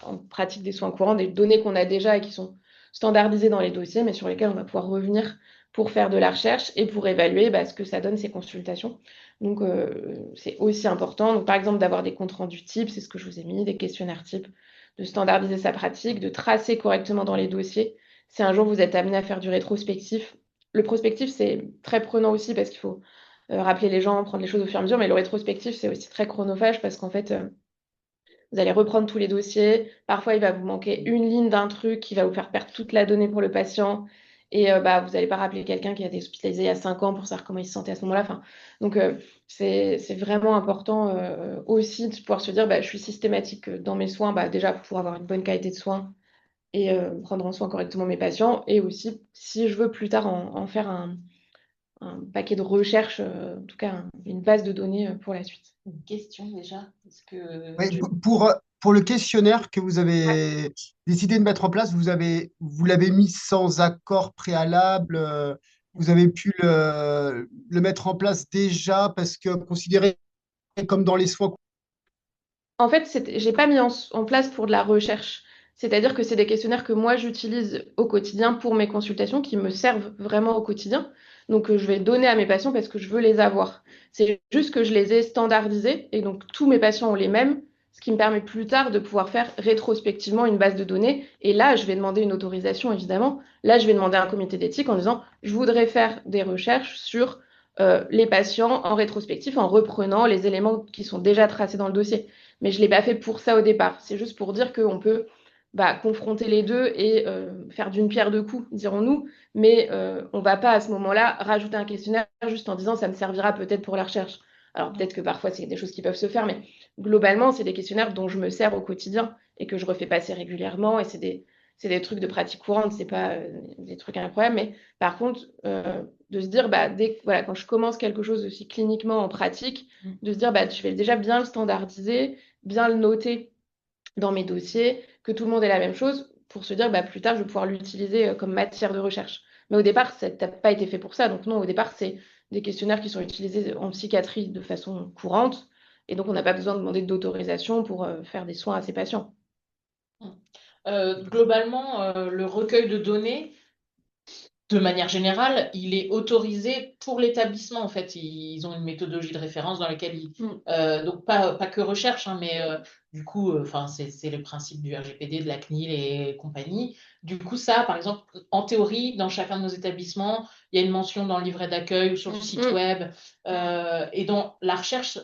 en pratique des soins courants, des données qu'on a déjà et qui sont standardisées dans les dossiers, mais sur lesquelles on va pouvoir revenir pour faire de la recherche et pour évaluer ce que ça donne ces consultations. Donc, c'est aussi important. Donc, par exemple, d'avoir des comptes rendus types, c'est ce que je vous ai mis, des questionnaires types, de standardiser sa pratique, de tracer correctement dans les dossiers. Si un jour vous êtes amené à faire du rétrospectif, le prospectif, c'est très prenant aussi parce qu'il faut rappeler les gens, prendre les choses au fur et à mesure, mais le rétrospectif, c'est aussi très chronophage parce qu'en fait, vous allez reprendre tous les dossiers. Parfois, il va vous manquer une ligne d'un truc qui va vous faire perdre toute la donnée pour le patient. Et vous n'allez pas rappeler quelqu'un qui a été hospitalisé il y a 5 ans pour savoir comment il se sentait à ce moment-là. Enfin, donc, c'est vraiment important aussi de pouvoir se dire, je suis systématique dans mes soins, déjà pour avoir une bonne qualité de soins et prendre en soin correctement mes patients. Et aussi, si je veux plus tard en faire un paquet de recherche, en tout cas une base de données pour la suite. Une question déjà. Est-ce que Oui, pour le questionnaire que vous Ouais. avez décidé de mettre en place, vous l'avez mis sans accord préalable, vous avez pu le mettre en place déjà parce que considéré comme dans les soins. En fait, j'ai pas mis en place pour de la recherche. C'est-à-dire que c'est des questionnaires que moi j'utilise au quotidien pour mes consultations, qui me servent vraiment au quotidien. Donc, je vais donner à mes patients parce que je veux les avoir. C'est juste que je les ai standardisés et donc tous mes patients ont les mêmes, ce qui me permet plus tard de pouvoir faire rétrospectivement une base de données. Et là, je vais demander une autorisation, évidemment. Là, je vais demander à un comité d'éthique en disant, je voudrais faire des recherches sur les patients en rétrospectif en reprenant les éléments qui sont déjà tracés dans le dossier. Mais je ne l'ai pas fait pour ça au départ. C'est juste pour dire qu'on peut confronter les deux et faire d'une pierre deux coups, dirons-nous. Mais on ne va pas à ce moment-là rajouter un questionnaire juste en disant ça me servira peut-être pour la recherche. Alors peut-être que parfois c'est des choses qui peuvent se faire, mais globalement c'est des questionnaires dont je me sers au quotidien et que je refais passer régulièrement. Et c'est des trucs de pratique courante, c'est pas des trucs incroyables. Mais par contre, de se dire, voilà, quand je commence quelque chose aussi cliniquement en pratique, de se dire, je vais déjà bien le standardiser, bien le noter dans mes dossiers, que tout le monde ait la même chose, pour se dire, plus tard, je vais pouvoir l'utiliser comme matière de recherche. Mais au départ, ça n'a pas été fait pour ça. Donc non, au départ, c'est des questionnaires qui sont utilisés en psychiatrie de façon courante. Et donc, on n'a pas besoin de demander d'autorisation pour faire des soins à ces patients. Globalement, le recueil de données, de manière générale, il est autorisé pour l'établissement. En fait, ils ont une méthodologie de référence dans laquelle donc pas que recherche, hein, mais du coup, c'est le principe du RGPD, de la CNIL et compagnie. Du coup, ça, par exemple, en théorie, dans chacun de nos établissements, il y a une mention dans le livret d'accueil ou sur le site web. Et dans la recherche,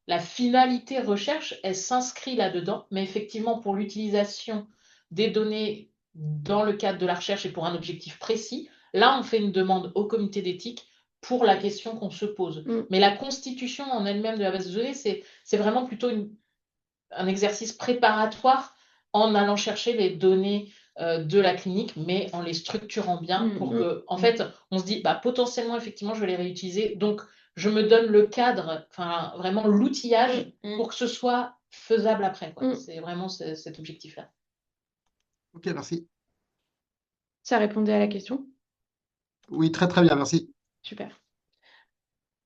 la finalité recherche, elle s'inscrit là-dedans. Mais effectivement, pour l'utilisation des données dans le cadre de la recherche et pour un objectif précis, Là, on fait une demande au comité d'éthique pour la question qu'on se pose. Mais la constitution en elle-même de la base de données, c'est vraiment plutôt un exercice préparatoire en allant chercher les données de la clinique, mais en les structurant bien pour que, en fait, on se dit, bah, potentiellement, effectivement, je vais les réutiliser. Donc, je me donne le cadre, enfin, vraiment l'outillage pour que ce soit faisable après, quoi. C'est vraiment cet objectif-là. Ok, merci. Ça répondait à la question? Oui, très très bien, merci. Super.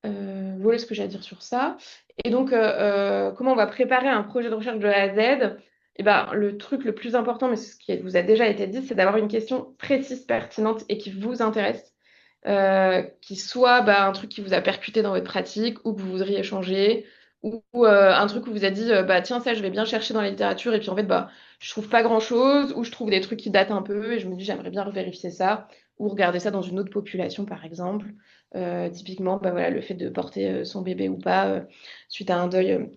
Voilà ce que j'ai à dire sur ça. Et donc, comment on va préparer un projet de recherche de A à Z? Eh ben, le truc le plus important, mais c'est ce qui vous a déjà été dit, c'est d'avoir une question précise, pertinente et qui vous intéresse, qui soit bah, un truc qui vous a percuté dans votre pratique ou que vous voudriez changer, ou un truc où vous avez dit, bah, tiens, ça, je vais bien chercher dans la littérature et puis en fait, bah, je trouve pas grand-chose, ou je trouve des trucs qui datent un peu et je me dis, j'aimerais bien vérifier ça, ou regarder ça dans une autre population, par exemple. Typiquement, bah, voilà, le fait de porter son bébé ou pas suite à un deuil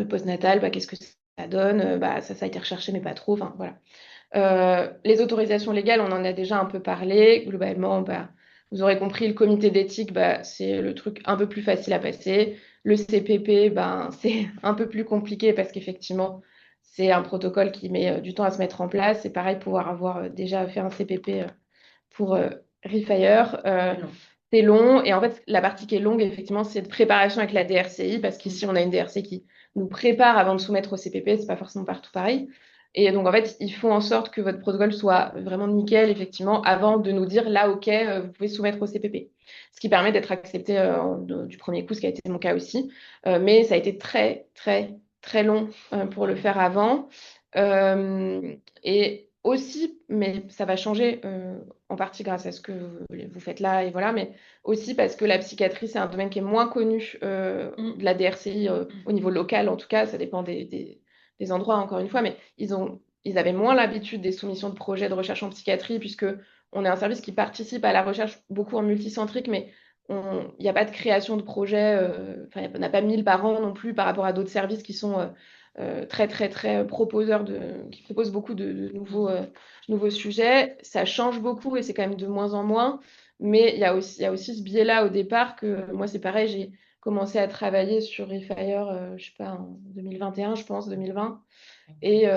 postnatal, bah, qu'est-ce que ça donne? Bah, ça a été recherché, mais pas trop. Enfin, voilà. Les autorisations légales, on en a déjà un peu parlé. Globalement, bah, vous aurez compris, le comité d'éthique, bah, c'est le truc un peu plus facile à passer. Le CPP, ben, c'est un peu plus compliqué parce qu'effectivement, c'est un protocole qui met du temps à se mettre en place. C'est pareil, pouvoir avoir déjà fait un CPP pour Refire. C'est long. Et en fait, la partie qui est longue, effectivement, c'est de préparation avec la DRCI, parce qu'ici, on a une DRC qui nous prépare avant de soumettre au CPP. C'est pas forcément partout pareil. Et donc, en fait, ils font en sorte que votre protocole soit vraiment nickel, effectivement, avant de nous dire, là, OK, vous pouvez soumettre au CPP. Ce qui permet d'être accepté du premier coup, ce qui a été mon cas aussi. Mais ça a été très, très, très long pour le faire avant. Et aussi, mais ça va changer en partie grâce à ce que vous faites là, et voilà, mais aussi parce que la psychiatrie, c'est un domaine qui est moins connu de la DRCI au niveau local, en tout cas, ça dépend des endroits, encore une fois, mais ils avaient moins l'habitude des soumissions de projets de recherche en psychiatrie, puisque on est un service qui participe à la recherche beaucoup en multicentrique, mais il n'y a pas de création de projet, enfin, on n'a pas 1000 par an non plus par rapport à d'autres services qui sont très, très, très proposeurs qui proposent beaucoup de nouveaux sujets. Ça change beaucoup et c'est quand même de moins en moins. Mais il y a aussi ce biais-là au départ que moi, c'est pareil, j'ai commencé à travailler sur Refire, je sais pas, en 2021, je pense, 2020. Et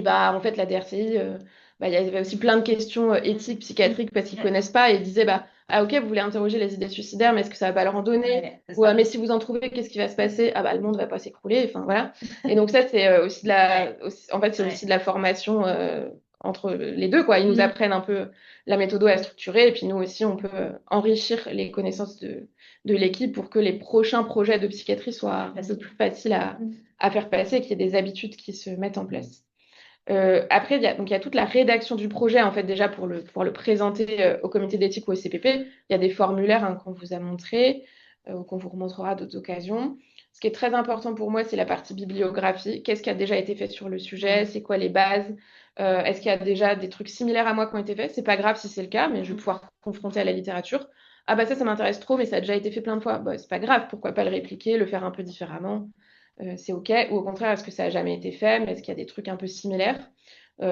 bah, en fait, la DRCI, bah, il y avait aussi plein de questions éthiques, psychiatriques, parce qu'ils connaissent pas et ils disaient, bah, ah ok, vous voulez interroger les idées suicidaires, mais est-ce que ça va pas leur en donner? Ou, mais si vous en trouvez, qu'est-ce qui va se passer? Ah bah, le monde va pas s'écrouler. Enfin, voilà. Et donc ça, c'est aussi en fait, c'est aussi de la formation entre les deux, quoi. Ils nous apprennent un peu la méthode à structurer, et puis nous aussi, on peut enrichir les connaissances de l'équipe pour que les prochains projets de psychiatrie soient un peu plus faciles à faire passer, et qu'il y ait des habitudes qui se mettent en place. Après, il y a toute la rédaction du projet, en fait, déjà pour le présenter au comité d'éthique ou au CPP. Il y a des formulaires qu'on vous a montrés, qu'on vous remontrera d'autres occasions. Ce qui est très important pour moi, c'est la partie bibliographie. Qu'est-ce qui a déjà été fait sur le sujet? C'est quoi les bases? Est-ce qu'il y a déjà des trucs similaires à moi qui ont été faits? C'est pas grave si c'est le cas, mais je vais pouvoir confronter à la littérature. Ah bah ça m'intéresse trop, mais ça a déjà été fait plein de fois. Bah, c'est pas grave, pourquoi pas le répliquer, le faire un peu différemment? C'est OK. Ou au contraire, est-ce que ça n'a jamais été fait, mais est-ce qu'il y a des trucs un peu similaires?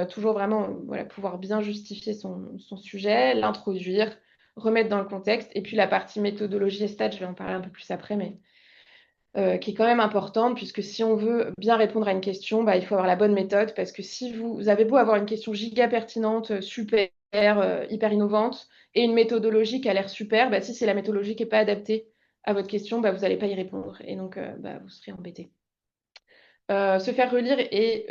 Toujours vraiment voilà, pouvoir bien justifier son sujet, l'introduire, remettre dans le contexte. Et puis la partie méthodologie et stats, je vais en parler un peu plus après, mais qui est quand même importante, puisque si on veut bien répondre à une question, bah, il faut avoir la bonne méthode, parce que si vous avez beau avoir une question giga pertinente, super, hyper innovante, et une méthodologie qui a l'air super, bah, si c'est la méthodologie qui n'est pas adaptée à votre question, bah, vous n'allez pas y répondre. Et donc, bah, vous serez embêté. Se faire relire et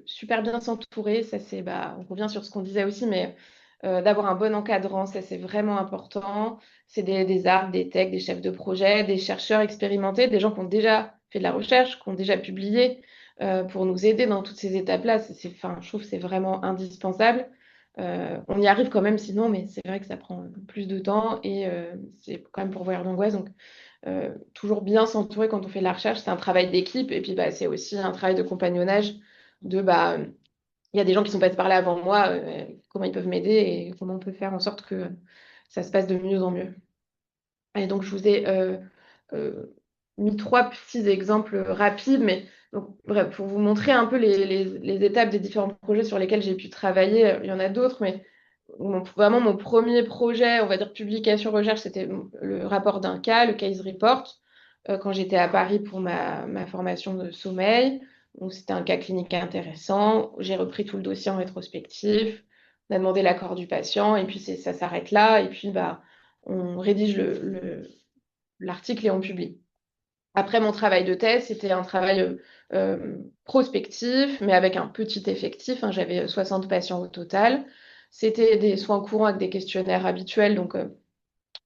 super bien s'entourer, ça c'est, bah, on revient sur ce qu'on disait aussi, mais d'avoir un bon encadrant, ça c'est vraiment important. C'est des ARC, des techs, des chefs de projet, des chercheurs expérimentés, des gens qui ont déjà fait de la recherche, qui ont déjà publié pour nous aider dans toutes ces étapes-là. Enfin, je trouve que c'est vraiment indispensable. On y arrive quand même sinon, mais c'est vrai que ça prend plus de temps et c'est quand même pourvoyeur d'angoisse. Donc, toujours bien s'entourer quand on fait de la recherche, c'est un travail d'équipe et puis bah, c'est aussi un travail de compagnonnage de bah il y a des gens qui sont passés par là avant moi, comment ils peuvent m'aider et comment on peut faire en sorte que ça se passe de mieux en mieux. Et donc je vous ai euh, mis 3 petits exemples rapides, mais donc, bref, pour vous montrer un peu les étapes des différents projets sur lesquels j'ai pu travailler, il y en a d'autres, mais vraiment mon premier projet, on va dire publication recherche, c'était le rapport d'un cas, le case report, quand j'étais à Paris pour ma formation de sommeil. Donc c'était un cas clinique intéressant. J'ai repris tout le dossier en rétrospective. On a demandé l'accord du patient et puis ça s'arrête là. Et puis bah, on rédige l'article et on publie. Après mon travail de thèse, c'était un travail prospectif, mais avec un petit effectif, hein. J'avais 60 patients au total. C'était des soins courants avec des questionnaires habituels, donc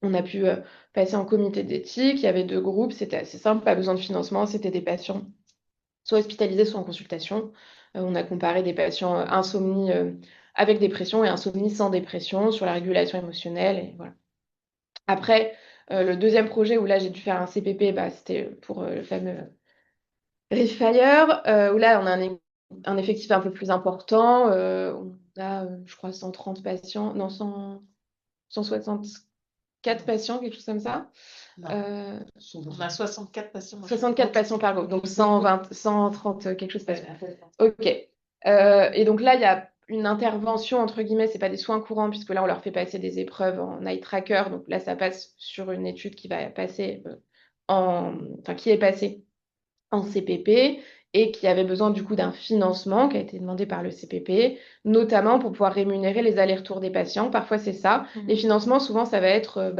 on a pu passer en comité d'éthique. Il y avait 2 groupes, c'était assez simple, pas besoin de financement. C'était des patients soit hospitalisés, soit en consultation. On a comparé des patients insomnie avec dépression et insomnie sans dépression sur la régulation émotionnelle. Et voilà. Après, le deuxième projet où là j'ai dû faire un CPP, bah, c'était pour le fameux Refire, où là on a un effectif un peu plus important. On a, je crois, 130 patients, non, 164 patients, quelque chose comme ça. Non. On a 64 patients. 64 patients par groupe, donc 120, 130, quelque chose comme ça. Ok. Et donc là, il y a une intervention, entre guillemets, c'est pas des soins courants, puisque là, on leur fait passer des épreuves en eye tracker. Donc là, ça passe sur une étude qui va passer qui est passée en CPP et qui avait besoin du coup d'un financement qui a été demandé par le CPP, notamment pour pouvoir rémunérer les allers-retours des patients. Parfois, c'est ça. Les financements, souvent, ça va être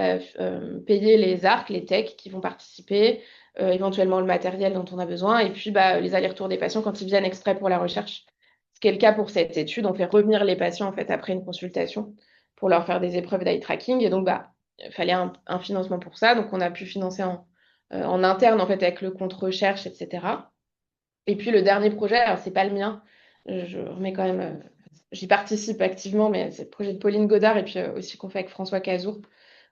payer les ARC, les techs qui vont participer, éventuellement le matériel dont on a besoin, et puis les allers-retours des patients quand ils viennent exprès pour la recherche. Ce qui est le cas pour cette étude. On fait revenir les patients en fait après une consultation pour leur faire des épreuves d'eye tracking. Et donc, il fallait un financement pour ça. Donc, on a pu financer en interne en fait avec le compte recherche, etc. Et puis le dernier projet, alors c'est pas le mien, je remets quand même, j'y participe activement, mais c'est le projet de Pauline Godard et puis aussi qu'on fait avec François Cazour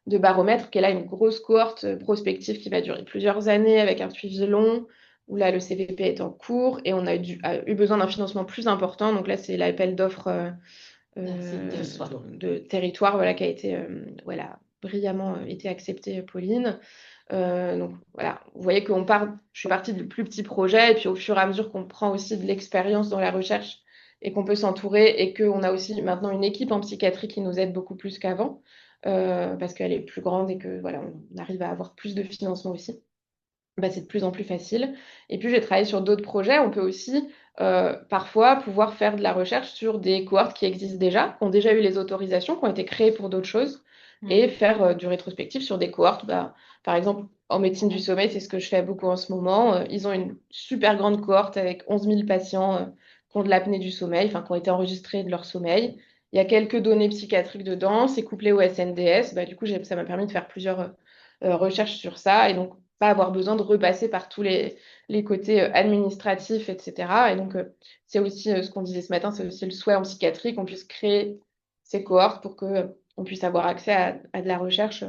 de Baromètre, qui est là une grosse cohorte prospective qui va durer plusieurs années avec un suivi long, où là le CVP est en cours et on a eu besoin d'un financement plus important. Donc là, c'est l'appel d'offres de territoire voilà, qui a été brillamment été accepté, Pauline. Donc voilà, vous voyez je suis partie de plus petits projets et puis au fur et à mesure qu'on prend aussi de l'expérience dans la recherche et qu'on peut s'entourer et qu'on a aussi maintenant une équipe en psychiatrie qui nous aide beaucoup plus qu'avant parce qu'elle est plus grande et que voilà, on arrive à avoir plus de financement aussi. C'est de plus en plus facile. Et puis j'ai travaillé sur d'autres projets. On peut aussi parfois pouvoir faire de la recherche sur des cohortes qui existent déjà, qui ont déjà eu les autorisations, qui ont été créées pour d'autres choses, et faire du rétrospectif sur des cohortes. Par exemple, en médecine du sommeil, c'est ce que je fais beaucoup en ce moment. Ils ont une super grande cohorte avec 11 000 patients qui ont de l'apnée du sommeil, enfin qui ont été enregistrés de leur sommeil. Il y a quelques données psychiatriques dedans, c'est couplé au SNDS. Du coup, ça m'a permis de faire plusieurs recherches sur ça et donc pas avoir besoin de repasser par tous les côtés administratifs, etc. Et donc, c'est aussi ce qu'on disait ce matin, c'est aussi le souhait en psychiatrie qu'on puisse créer ces cohortes pour qu'on puisse avoir accès à de la recherche,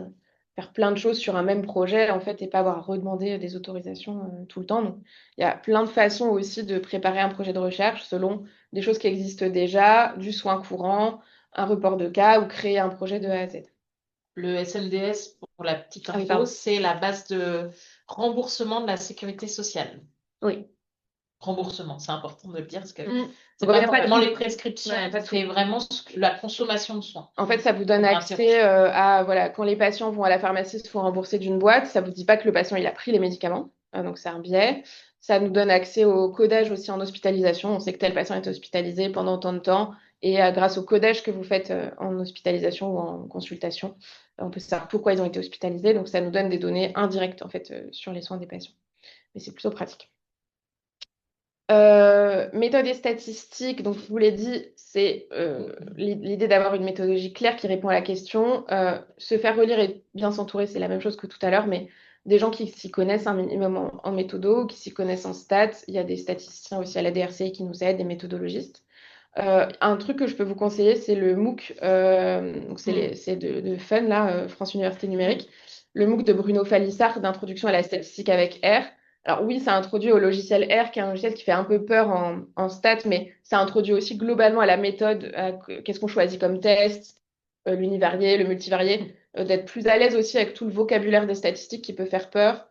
faire plein de choses sur un même projet, en fait, et pas avoir à redemander des autorisations tout le temps. Donc, il y a plein de façons aussi de préparer un projet de recherche selon des choses qui existent déjà, du soin courant, un report de cas ou créer un projet de A à Z. Le SNDS, pour la petite Ah oui, info, pardon. c'est la base de remboursement de la sécurité sociale. Oui. Remboursement, c'est important de le dire parce que c'est Donc, pas il y a pas de vraiment tout. les prescriptions, Ouais, pas de c'est tout. vraiment la consommation de soins. En fait, ça vous donne On accès à, voilà, quand les patients vont à la pharmacie, il faut rembourser d'une boîte. Ça vous dit pas que le patient, il a pris les médicaments. Donc, c'est un biais. Ça nous donne accès au codage aussi en hospitalisation. On sait que tel patient est hospitalisé pendant tant de temps. Et grâce au codage que vous faites en hospitalisation ou en consultation, on peut savoir pourquoi ils ont été hospitalisés. Donc, ça nous donne des données indirectes, en fait, sur les soins des patients. Mais c'est plutôt pratique. Méthode et statistiques, donc je vous l'ai dit, c'est l'idée d'avoir une méthodologie claire qui répond à la question. Se faire relire et bien s'entourer, c'est la même chose que tout à l'heure, mais des gens qui s'y connaissent un minimum en méthodo, qui s'y connaissent en stats. Il y a des statisticiens aussi à la DRCI qui nous aident, des méthodologistes. Un truc que je peux vous conseiller, c'est le MOOC, donc c'est de Fun, là, France Université Numérique, le MOOC de Bruno Falissard d'introduction à la statistique avec R. Alors oui, ça introduit au logiciel R, qui est un logiciel qui fait un peu peur en stats, mais ça introduit aussi globalement à la méthode, qu'est-ce qu'on choisit comme test, l'univarié, le multivarié, d'être plus à l'aise aussi avec tout le vocabulaire des statistiques qui peut faire peur.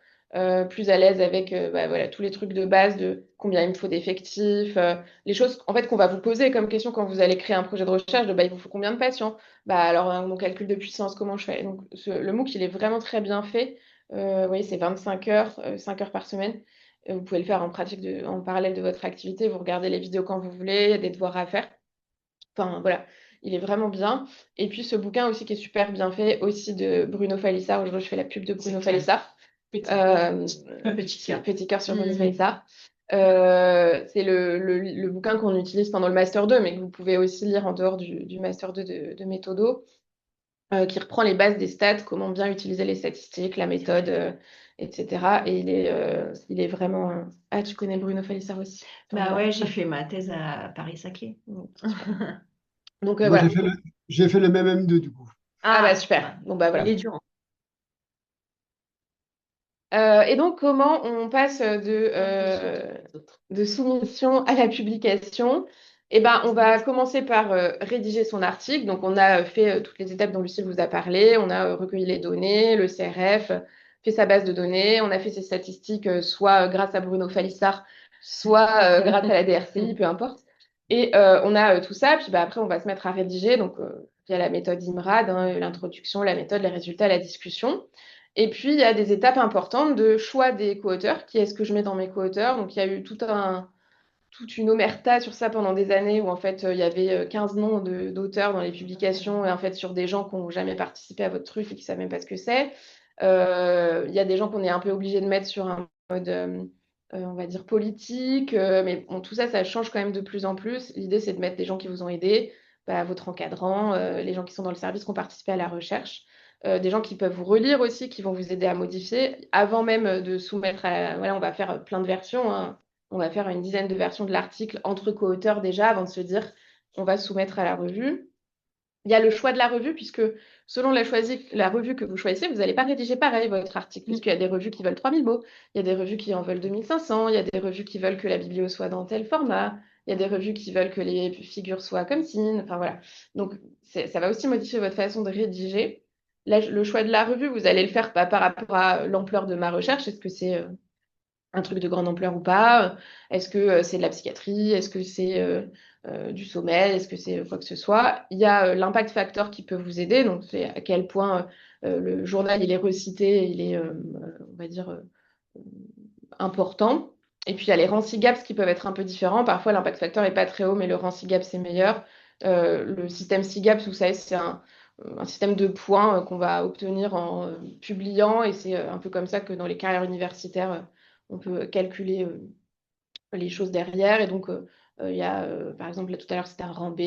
plus à l'aise avec voilà, tous les trucs de base de combien il me faut d'effectifs, les choses en fait qu'on va vous poser comme question quand vous allez créer un projet de recherche, de il vous faut combien de patients? Bah alors mon calcul de puissance, comment je fais? Donc le MOOC, il est vraiment très bien fait. Oui, c'est 25 heures, 5 heures par semaine. Vous pouvez le faire en parallèle de votre activité, vous regardez les vidéos quand vous voulez, il y a des devoirs à faire. Enfin, voilà, il est vraiment bien. Et puis, ce bouquin aussi qui est super bien fait, aussi de Bruno Falissard. Aujourd'hui, je fais la pub de Bruno Falissard. Petit cœur sur Bruno Falissard. C'est le bouquin qu'on utilise pendant le Master 2, mais que vous pouvez aussi lire en dehors du Master 2 de Méthodo, qui reprend les bases des stats, comment bien utiliser les statistiques, la méthode, etc. Et il est vraiment... Ah, tu connais Bruno Falissard aussi? Bah ouais, j'ai fait ma thèse à Paris-Saclay. Donc Moi, voilà. j'ai fait le même M2 du coup. Ah bah super. Bon bah voilà. Il est dur. Et donc, comment on passe de soumission à la publication? Eh ben, on va commencer par rédiger son article. Donc, on a fait toutes les étapes dont Lucille vous a parlé. On a recueilli les données, le CRF, fait sa base de données. On a fait ses statistiques, soit grâce à Bruno Falissard, soit grâce à la DRCI, peu importe. Et on a tout ça. Puis bah, après, on va se mettre à rédiger. Donc, via la méthode IMRAD, hein, l'introduction, la méthode, les résultats, la discussion. Et puis, il y a des étapes importantes de choix des co-auteurs. Qui est-ce que je mets dans mes co-auteurs? Donc, il y a eu toute une omerta sur ça pendant des années où, en fait, il y avait 15 noms d'auteurs dans les publications et, en fait, sur des gens qui n'ont jamais participé à votre truc et qui ne savent même pas ce que c'est. Il y a des gens qu'on est un peu obligé de mettre sur un mode, on va dire, politique. Mais bon, tout ça, ça change quand même de plus en plus. L'idée, c'est de mettre des gens qui vous ont aidé, bah, votre encadrant, les gens qui sont dans le service, qui ont participé à la recherche. Des gens qui peuvent vous relire aussi, qui vont vous aider à modifier. Avant même de soumettre Voilà, on va faire plein de versions, hein. On va faire une dizaine de versions de l'article entre co-auteurs déjà, avant de se dire on va soumettre à la revue. Il y a le choix de la revue, puisque selon la revue que vous choisissez, vous n'allez pas rédiger pareil votre article, puisqu'il y a des revues qui veulent 3000 mots, il y a des revues qui en veulent 2500, il y a des revues qui veulent que la biblio soit dans tel format, il y a des revues qui veulent que les figures soient comme ci, enfin voilà. Donc ça va aussi modifier votre façon de rédiger. Là, le choix de la revue, vous allez le faire pas par rapport à l'ampleur de ma recherche. Est-ce que c'est un truc de grande ampleur ou pas? Est-ce que c'est de la psychiatrie? Est-ce que c'est du sommeil? Est-ce que c'est quoi que ce soit? Il y a l'impact factor qui peut vous aider. Donc, c'est à quel point le journal il est recité, il est, on va dire, important. Et puis, il y a les rancy gaps qui peuvent être un peu différents. Parfois, l'impact factor n'est pas très haut, mais le rancy gap, c'est meilleur. Le système SIGAP, vous savez, c'est un système de points qu'on va obtenir en publiant. Et c'est un peu comme ça que dans les carrières universitaires, on peut calculer les choses derrière. Et donc, il y a, par exemple, là, tout à l'heure, c'était un rang B.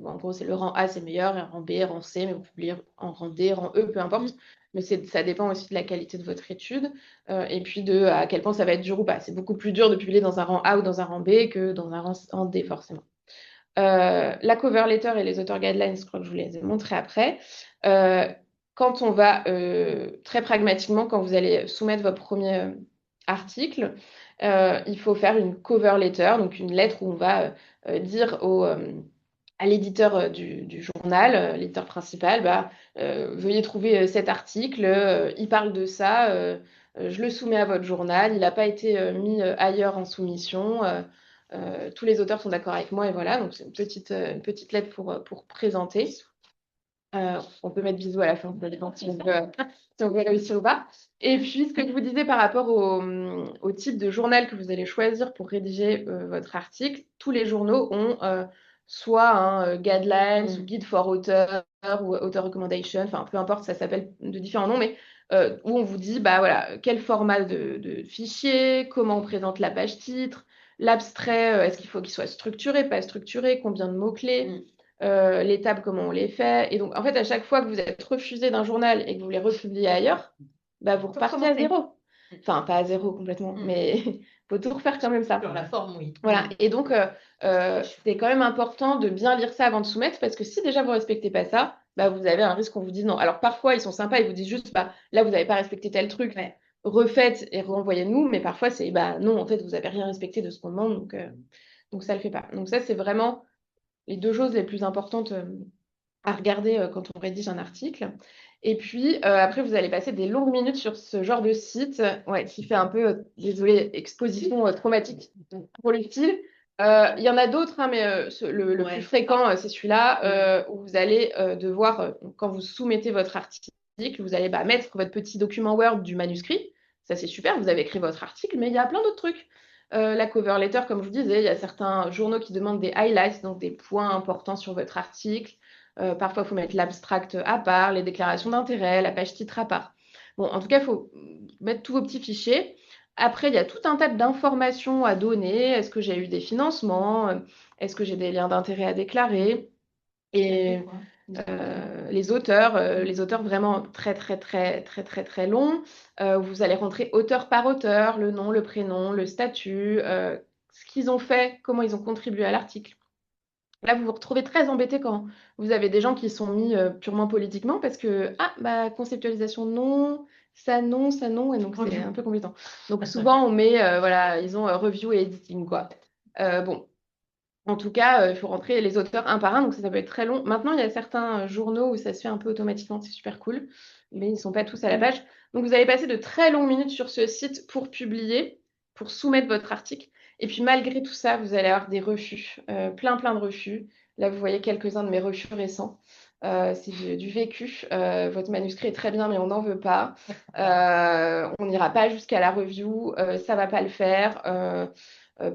Bon, en gros, c'est le rang A, c'est meilleur, et un rang B, rang C, mais vous pouvez lire en rang D, rang E, peu importe. Mais ça dépend aussi de la qualité de votre étude et puis de à quel point ça va être dur ou pas. C'est beaucoup plus dur de publier dans un rang A ou dans un rang B que dans un rang D, forcément. La cover letter et les author guidelines, je crois que je vous les ai montrés après. Quand on va très pragmatiquement, quand vous allez soumettre votre premier article, il faut faire une cover letter, donc une lettre où on va dire à l'éditeur du journal, l'éditeur principal, bah, veuillez trouver cet article, il parle de ça, je le soumets à votre journal, il n'a pas été mis ailleurs en soumission. Tous les auteurs sont d'accord avec moi et voilà, donc c'est une petite lettre pour présenter. On peut mettre bisous à la fin, ça dépend si on veut réussir ou pas. Et puis, ce que je vous disais par rapport au type de journal que vous allez choisir pour rédiger votre article, tous les journaux ont soit un guidelines ou guide for author ou author recommendation, enfin peu importe, ça s'appelle de différents noms, mais où on vous dit bah voilà quel format de fichier, comment on présente la page titre, l'abstrait, est-ce qu'il faut qu'il soit structuré, pas structuré, combien de mots-clés. Les tables, comment on les fait. Et donc, en fait, à chaque fois que vous êtes refusé d'un journal et que vous les republiez ailleurs, bah, vous repartez à zéro. Enfin, pas à zéro complètement, mais il faut tout refaire quand même ça. Sur la forme, oui. Voilà. Et donc, c'est quand même important de bien lire ça avant de soumettre, parce que si déjà vous ne respectez pas ça, bah, vous avez un risque qu'on vous dise non. Alors, parfois, ils sont sympas, ils vous disent juste, bah, là, vous n'avez pas respecté tel truc, refaites et renvoyez-nous. Mais parfois, c'est, bah, non, en fait, vous n'avez rien respecté de ce qu'on demande, donc ça ne le fait pas. Donc ça, c'est vraiment les deux choses les plus importantes à regarder quand on rédige un article. Et puis, après, vous allez passer des longues minutes sur ce genre de site, ouais, qui fait un peu, désolé, exposition traumatique pour le style. Il y en a d'autres, hein, mais le plus fréquent, c'est celui-là, où vous allez devoir, quand vous soumettez votre article, vous allez mettre votre petit document Word du manuscrit. Ça, c'est super, vous avez écrit votre article, mais il y a plein d'autres trucs. La cover letter, comme je vous disais, il y a certains journaux qui demandent des highlights, donc des points importants sur votre article. Parfois, il faut mettre l'abstract à part, les déclarations d'intérêt, la page titre à part. Bon, en tout cas, il faut mettre tous vos petits fichiers. Après, il y a tout un tas d'informations à donner. Est-ce que j'ai eu des financements? Est-ce que j'ai des liens d'intérêt à déclarer? Et les auteurs vraiment très, très, très, très, très, très longs. Vous allez rentrer auteur par auteur, le nom, le prénom, le statut, ce qu'ils ont fait, comment ils ont contribué à l'article. Là, vous vous retrouvez très embêté quand vous avez des gens qui sont mis purement politiquement parce que, conceptualisation, non, ça, non, et donc c'est un peu compétent. Donc souvent, on met, voilà, ils ont review et editing, quoi. Bon, en tout cas, il faut rentrer les auteurs un par un, donc ça peut être très long. Maintenant, il y a certains journaux où ça se fait un peu automatiquement, c'est super cool, mais ils ne sont pas tous à la page. Donc vous allez passer de très longues minutes sur ce site pour publier, pour soumettre votre article. Et puis malgré tout ça, vous allez avoir des refus, plein de refus. Là, vous voyez quelques-uns de mes refus récents. C'est du vécu. Votre manuscrit est très bien, mais on n'en veut pas. On n'ira pas jusqu'à la review. Ça va pas le faire.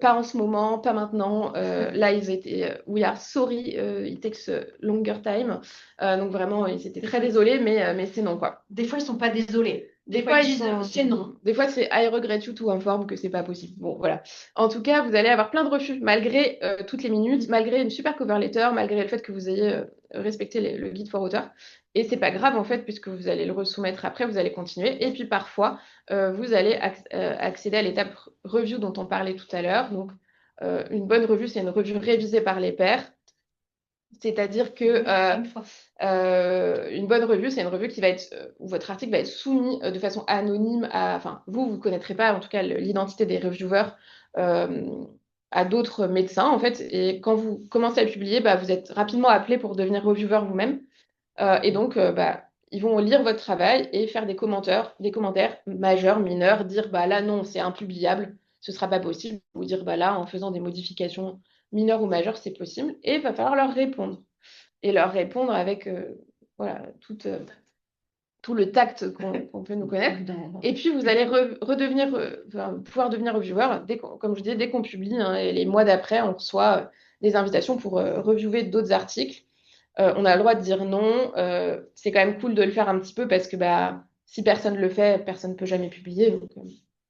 Pas en ce moment, pas maintenant. Là, ils étaient we are sorry, it takes a longer time. Donc vraiment, ils étaient très désolés, mais c'est non, quoi. Des fois, ils sont pas désolés. Des fois, ils disent c'est non. Des fois, c'est I regret you to inform que c'est pas possible. Bon, voilà. En tout cas, vous allez avoir plein de refus, malgré toutes les minutes, malgré une super cover letter, malgré le fait que vous ayez respecté le guide for auteur. Et c'est pas grave, en fait, puisque vous allez le resoumettre après, vous allez continuer. Et puis parfois, vous allez accéder à l'étape review dont on parlait tout à l'heure. Donc, une bonne revue, c'est une revue révisée par les pairs. C'est-à-dire que une bonne revue, c'est une revue qui va être, où votre article va être soumis de façon anonyme à, enfin, vous ne connaîtrez pas en tout cas l'identité des reviewers à d'autres médecins en fait. Et quand vous commencez à publier, vous êtes rapidement appelé pour devenir reviewer vous-même. Et donc, ils vont lire votre travail et faire des commentaires majeurs, mineurs, dire là non, c'est impubliable, ce ne sera pas possible, ou dire là, en faisant des modifications mineures ou majeures, c'est possible. Et il va falloir leur répondre. Et leur répondre avec voilà, tout le tact qu'on peut nous connaître. Et puis, vous allez pouvoir devenir reviewer, comme je disais, dès qu'on publie, hein, et les mois d'après, on reçoit des invitations pour reviewer d'autres articles. On a le droit de dire non. C'est quand même cool de le faire un petit peu parce que si personne ne le fait, personne ne peut jamais publier. Donc,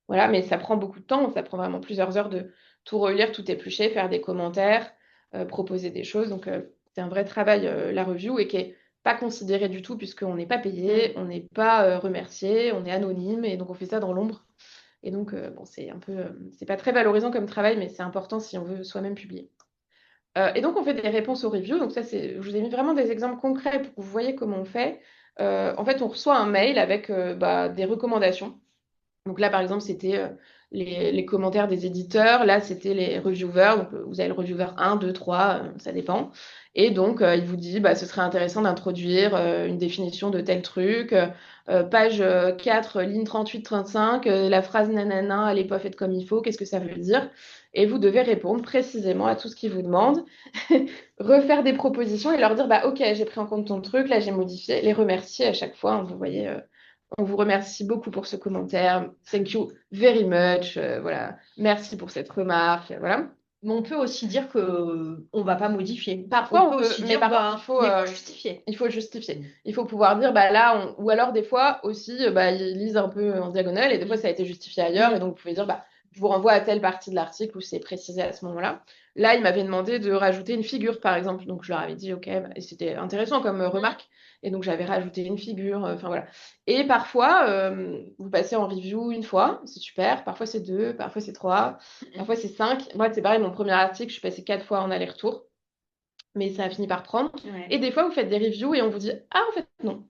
voilà, mais ça prend beaucoup de temps. Ça prend vraiment plusieurs heures de tout relire, tout éplucher, faire des commentaires, proposer des choses. Donc, c'est un vrai travail, la review, et qui n'est pas considéré du tout puisqu'on n'est pas payé, on n'est pas remercié, on est anonyme, et donc on fait ça dans l'ombre. Et donc, c'est un peu, c'est pas très valorisant comme travail, mais c'est important si on veut soi-même publier. Et donc, on fait des réponses aux reviews. Donc, ça, je vous ai mis vraiment des exemples concrets pour que vous voyez comment on fait. En fait, on reçoit un mail avec des recommandations. Donc là, par exemple, c'était les commentaires des éditeurs. Là, c'était les reviewers. Donc, vous avez le reviewer 1, 2, 3, ça dépend. Et donc, il vous dit, ce serait intéressant d'introduire une définition de tel truc. Page 4, ligne 38-35, la phrase nanana, elle n'est pas faite comme il faut. Qu'est-ce que ça veut dire? Et vous devez répondre précisément à tout ce qu'ils vous demandent, refaire des propositions et leur dire, OK, j'ai pris en compte ton truc, là, j'ai modifié, les remercier à chaque fois. Vous voyez, on vous remercie beaucoup pour ce commentaire. Thank you very much. Voilà. Merci pour cette remarque. Voilà. Mais on peut aussi dire que on va pas modifier. Parfois, on peut peut aussi mais dire parfois, il faut justifier. Il faut justifier. Il faut pouvoir dire, là, ou alors des fois aussi, ils lisent un peu en diagonale, et des fois, ça a été justifié ailleurs, et donc vous pouvez dire, je vous renvoie à telle partie de l'article où c'est précisé à ce moment-là. Là, il m'avait demandé de rajouter une figure, par exemple. Donc, je leur avais dit, OK, et c'était intéressant comme remarque. Et donc, j'avais rajouté une figure. Enfin, voilà. Et parfois, vous passez en review une fois, c'est super. Parfois, c'est 2, parfois, c'est 3, parfois, c'est 5. Moi, c'est pareil, mon premier article, je suis passée 4 fois en aller-retour. Mais ça a fini par prendre. Ouais. Et des fois, vous faites des reviews et on vous dit, en fait, non.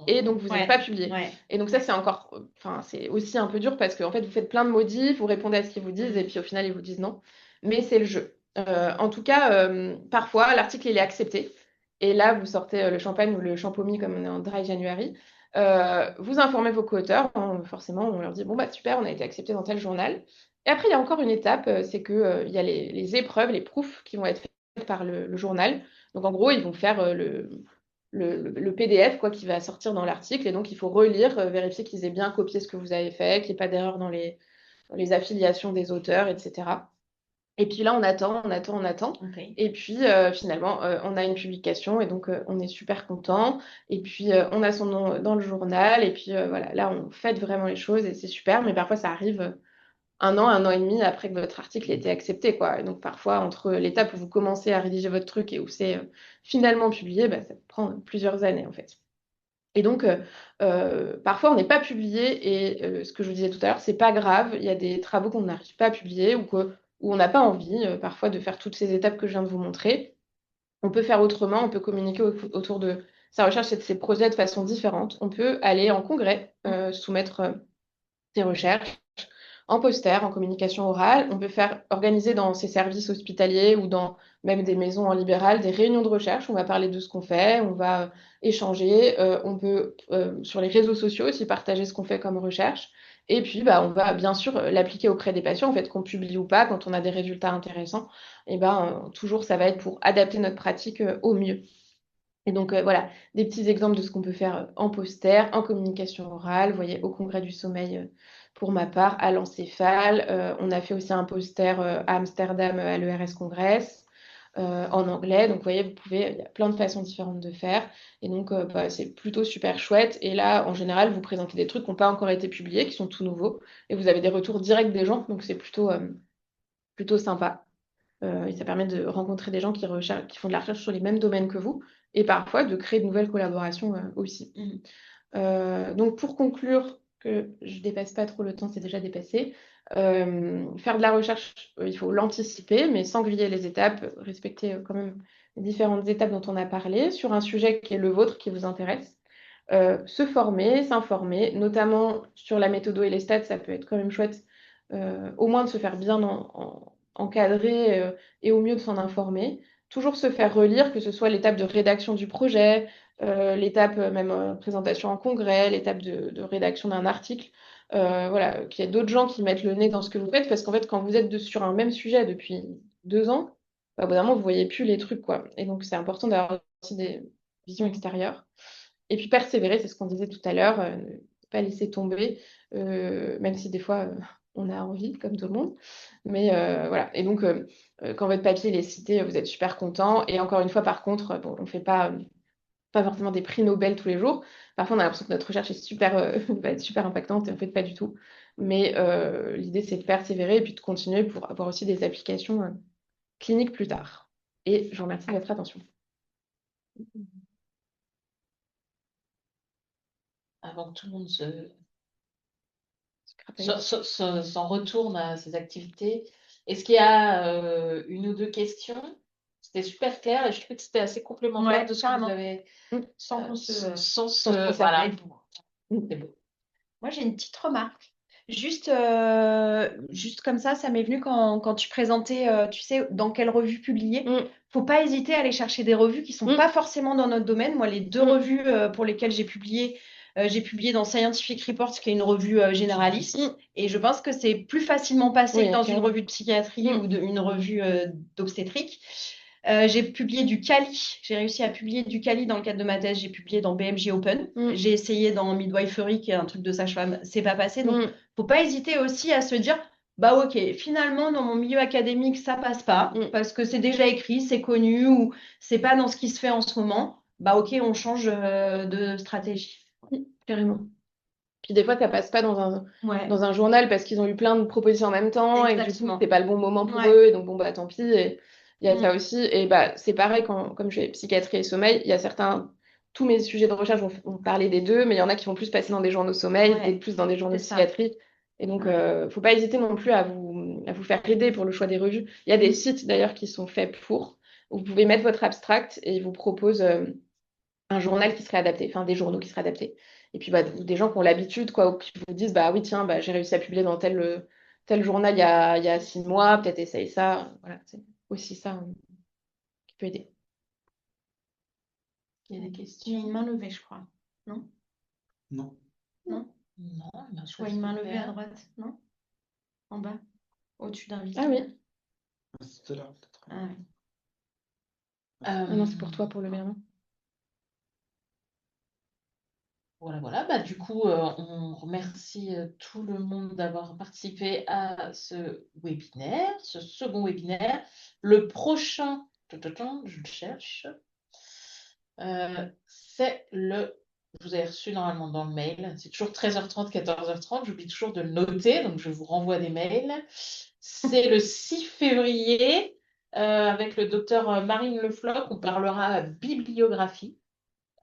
Et donc, vous n'êtes pas publié. Ouais. Et donc, ça, c'est aussi un peu dur parce qu'en fait, vous faites plein de modifs, vous répondez à ce qu'ils vous disent, et puis au final, ils vous disent non. Mais c'est le jeu. En tout cas, parfois, l'article, il est accepté. Et là, vous sortez le champagne ou le champomis comme on est en dry January. Vous informez vos co-auteurs, hein, forcément, on leur dit, bon, bah super, on a été accepté dans tel journal. Et après, il y a encore une étape, c'est que, il y a les épreuves, les proofs qui vont être faites par le journal. Donc en gros, ils vont faire le PDF quoi, qui va sortir dans l'article. Et donc, il faut relire, vérifier qu'ils aient bien copié ce que vous avez fait, qu'il n'y ait pas d'erreur dans les affiliations des auteurs, etc. Et puis là, on attend, on attend, on attend. Ok. Et puis finalement, on a une publication et donc on est super content. Et puis on a son nom dans le journal. Et puis voilà, là, on fête vraiment les choses et c'est super. Mais parfois, ça arrive 1 an et demi après que votre article ait été accepté, quoi. Et donc parfois, entre l'étape où vous commencez à rédiger votre truc et où c'est finalement publié, bah, ça prend plusieurs années en fait. Et donc, parfois, on n'est pas publié, et ce que je vous disais tout à l'heure, c'est pas grave. Il y a des travaux qu'on n'arrive pas à publier ou on n'a pas envie, parfois, de faire toutes ces étapes que je viens de vous montrer. On peut faire autrement, on peut communiquer autour de sa recherche et de ses projets de façon différente. On peut aller en congrès, soumettre ses recherches en poster, en communication orale. On peut faire organiser dans ces services hospitaliers ou dans même des maisons en libéral des réunions de recherche. On va parler de ce qu'on fait, on va échanger. On peut sur les réseaux sociaux aussi partager ce qu'on fait comme recherche. Et puis, bah, on va bien sûr l'appliquer auprès des patients, en fait, qu'on publie ou pas, quand on a des résultats intéressants. Et ben, toujours, ça va être pour adapter notre pratique au mieux. Et donc, voilà, des petits exemples de ce qu'on peut faire en poster, en communication orale. Vous voyez, au Congrès du sommeil, pour ma part, à l'encéphale. On a fait aussi un poster à Amsterdam, à l'ERS Congress, en anglais. Donc, vous voyez, il y a plein de façons différentes de faire. Et donc, bah, c'est plutôt super chouette. Et là, en général, vous présentez des trucs qui n'ont pas encore été publiés, qui sont tout nouveaux. Et vous avez des retours directs des gens. Donc, c'est plutôt sympa. Et ça permet de rencontrer des gens qui font de la recherche sur les mêmes domaines que vous et parfois de créer de nouvelles collaborations aussi. Donc pour conclure, que je dépasse pas trop le temps, c'est déjà dépassé. Faire de la recherche, il faut l'anticiper, mais sans griller les étapes, respecter quand même les différentes étapes dont on a parlé sur un sujet qui est le vôtre, qui vous intéresse. Se former, s'informer, notamment sur la méthode et les stats, ça peut être quand même chouette, au moins de se faire bien encadrer et au mieux de s'en informer. Toujours se faire relire, que ce soit l'étape de rédaction du projet, l'étape même présentation en congrès, l'étape de rédaction d'un article. Voilà, qu'il y ait d'autres gens qui mettent le nez dans ce que vous faites, parce qu'en fait, quand vous êtes sur un même sujet depuis 2 ans, bah, au bout d'un moment, vous voyez plus les trucs, quoi. Et donc, c'est important d'avoir aussi des visions extérieures. Et puis persévérer, c'est ce qu'on disait tout à l'heure, ne pas laisser tomber, même si des fois on a envie, comme tout le monde. Mais voilà. Et donc, quand votre papier il est cité, vous êtes super content. Et encore une fois, par contre, bon, on ne fait pas forcément des prix Nobel tous les jours. Parfois, on a l'impression que notre recherche est va être super impactante et en fait, pas du tout. Mais l'idée, c'est de persévérer et puis de continuer pour avoir aussi des applications cliniques plus tard. Et je vous remercie de votre attention. Avant que tout le monde s'en retourne à ses activités. Est-ce qu'il y a une ou deux questions? C'était super clair et je trouve que c'était assez complémentaire Ouais, de ce que carrément. vous avez Sans qu'on se... sans Sans se voilà. C'est beau. Moi, j'ai une petite remarque. Juste, juste comme ça m'est venu quand tu présentais, tu sais, dans quelle revue publier. Faut pas hésiter à aller chercher des revues qui sont pas forcément dans notre domaine. Moi, les 2 revues pour lesquelles j'ai publié dans Scientific Reports, qui est une revue généraliste. Et je pense que c'est plus facilement passé Oui, que dans une carrément. revue de psychiatrie ou une revue d'obstétrique. J'ai publié du Cali. J'ai réussi à publier du Cali dans le cadre de ma thèse. J'ai publié dans BMJ Open. J'ai essayé dans Midwifery, qui est un truc de sage-femme. C'est pas passé. Donc, faut pas hésiter aussi à se dire, bah ok, finalement, dans mon milieu académique, ça passe pas parce que c'est déjà écrit, c'est connu ou c'est pas dans ce qui se fait en ce moment. Bah ok, on change de stratégie. Carrément. Puis des fois, ça passe pas Ouais, dans un journal parce qu'ils ont eu plein de propositions en même temps et que du coup, exactement. c'est pas le bon moment pour Ouais. eux. Et donc, bon, bah tant pis. Et il y a ça aussi. Et bah, c'est pareil, comme je fais psychiatrie et sommeil, il y a tous mes sujets de recherche vont parler des deux, mais il y en a qui vont plus passer dans des journaux sommeil, Ouais, et plus dans des journaux c'est ça. psychiatrie. Et donc, faut pas hésiter non plus à vous faire aider pour le choix des revues. Il y a des sites d'ailleurs qui sont faits pour, où vous pouvez mettre votre abstract et ils vous proposent un journal qui serait adapté, enfin des journaux qui seraient adaptés. Et puis bah, des gens qui ont l'habitude, quoi, ou qui vous disent, bah oui, tiens, bah, j'ai réussi à publier dans tel journal il y a 6 mois, peut-être essaye ça. Voilà, c'est aussi ça qui peut aider. Il y a des Il y a questions? une main levée, je crois. Non? Non. Non? Non, bah, Je vois ça une main se levée à fait. droite. Non? En bas? Au-dessus d'un Ah oui. C'était là, peut-être. Ah oui. Ah non, c'est pour toi, pour lever la main. Voilà, voilà. Bah, du coup, on remercie tout le monde d'avoir participé à ce webinaire, ce second webinaire. Le prochain, je le cherche, c'est le... Je vous ai reçu normalement dans le mail. C'est toujours 13h30, 14h30. J'oublie toujours de le noter, donc je vous renvoie des mails. C'est le 6 février avec le docteur Marine Le Floch. On parlera bibliographie.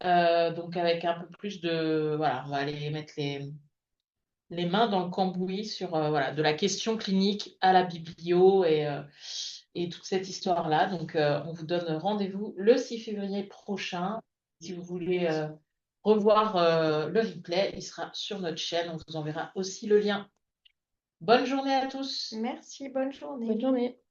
Donc avec un peu plus de... Voilà, on va aller mettre les mains dans le cambouis sur voilà, de la question clinique à la biblio et toute cette histoire-là. Donc on vous donne rendez-vous le 6 février prochain. Si vous voulez revoir le replay, il sera sur notre chaîne. On vous enverra aussi le lien. Bonne journée à tous. Merci, bonne journée. Bonne journée.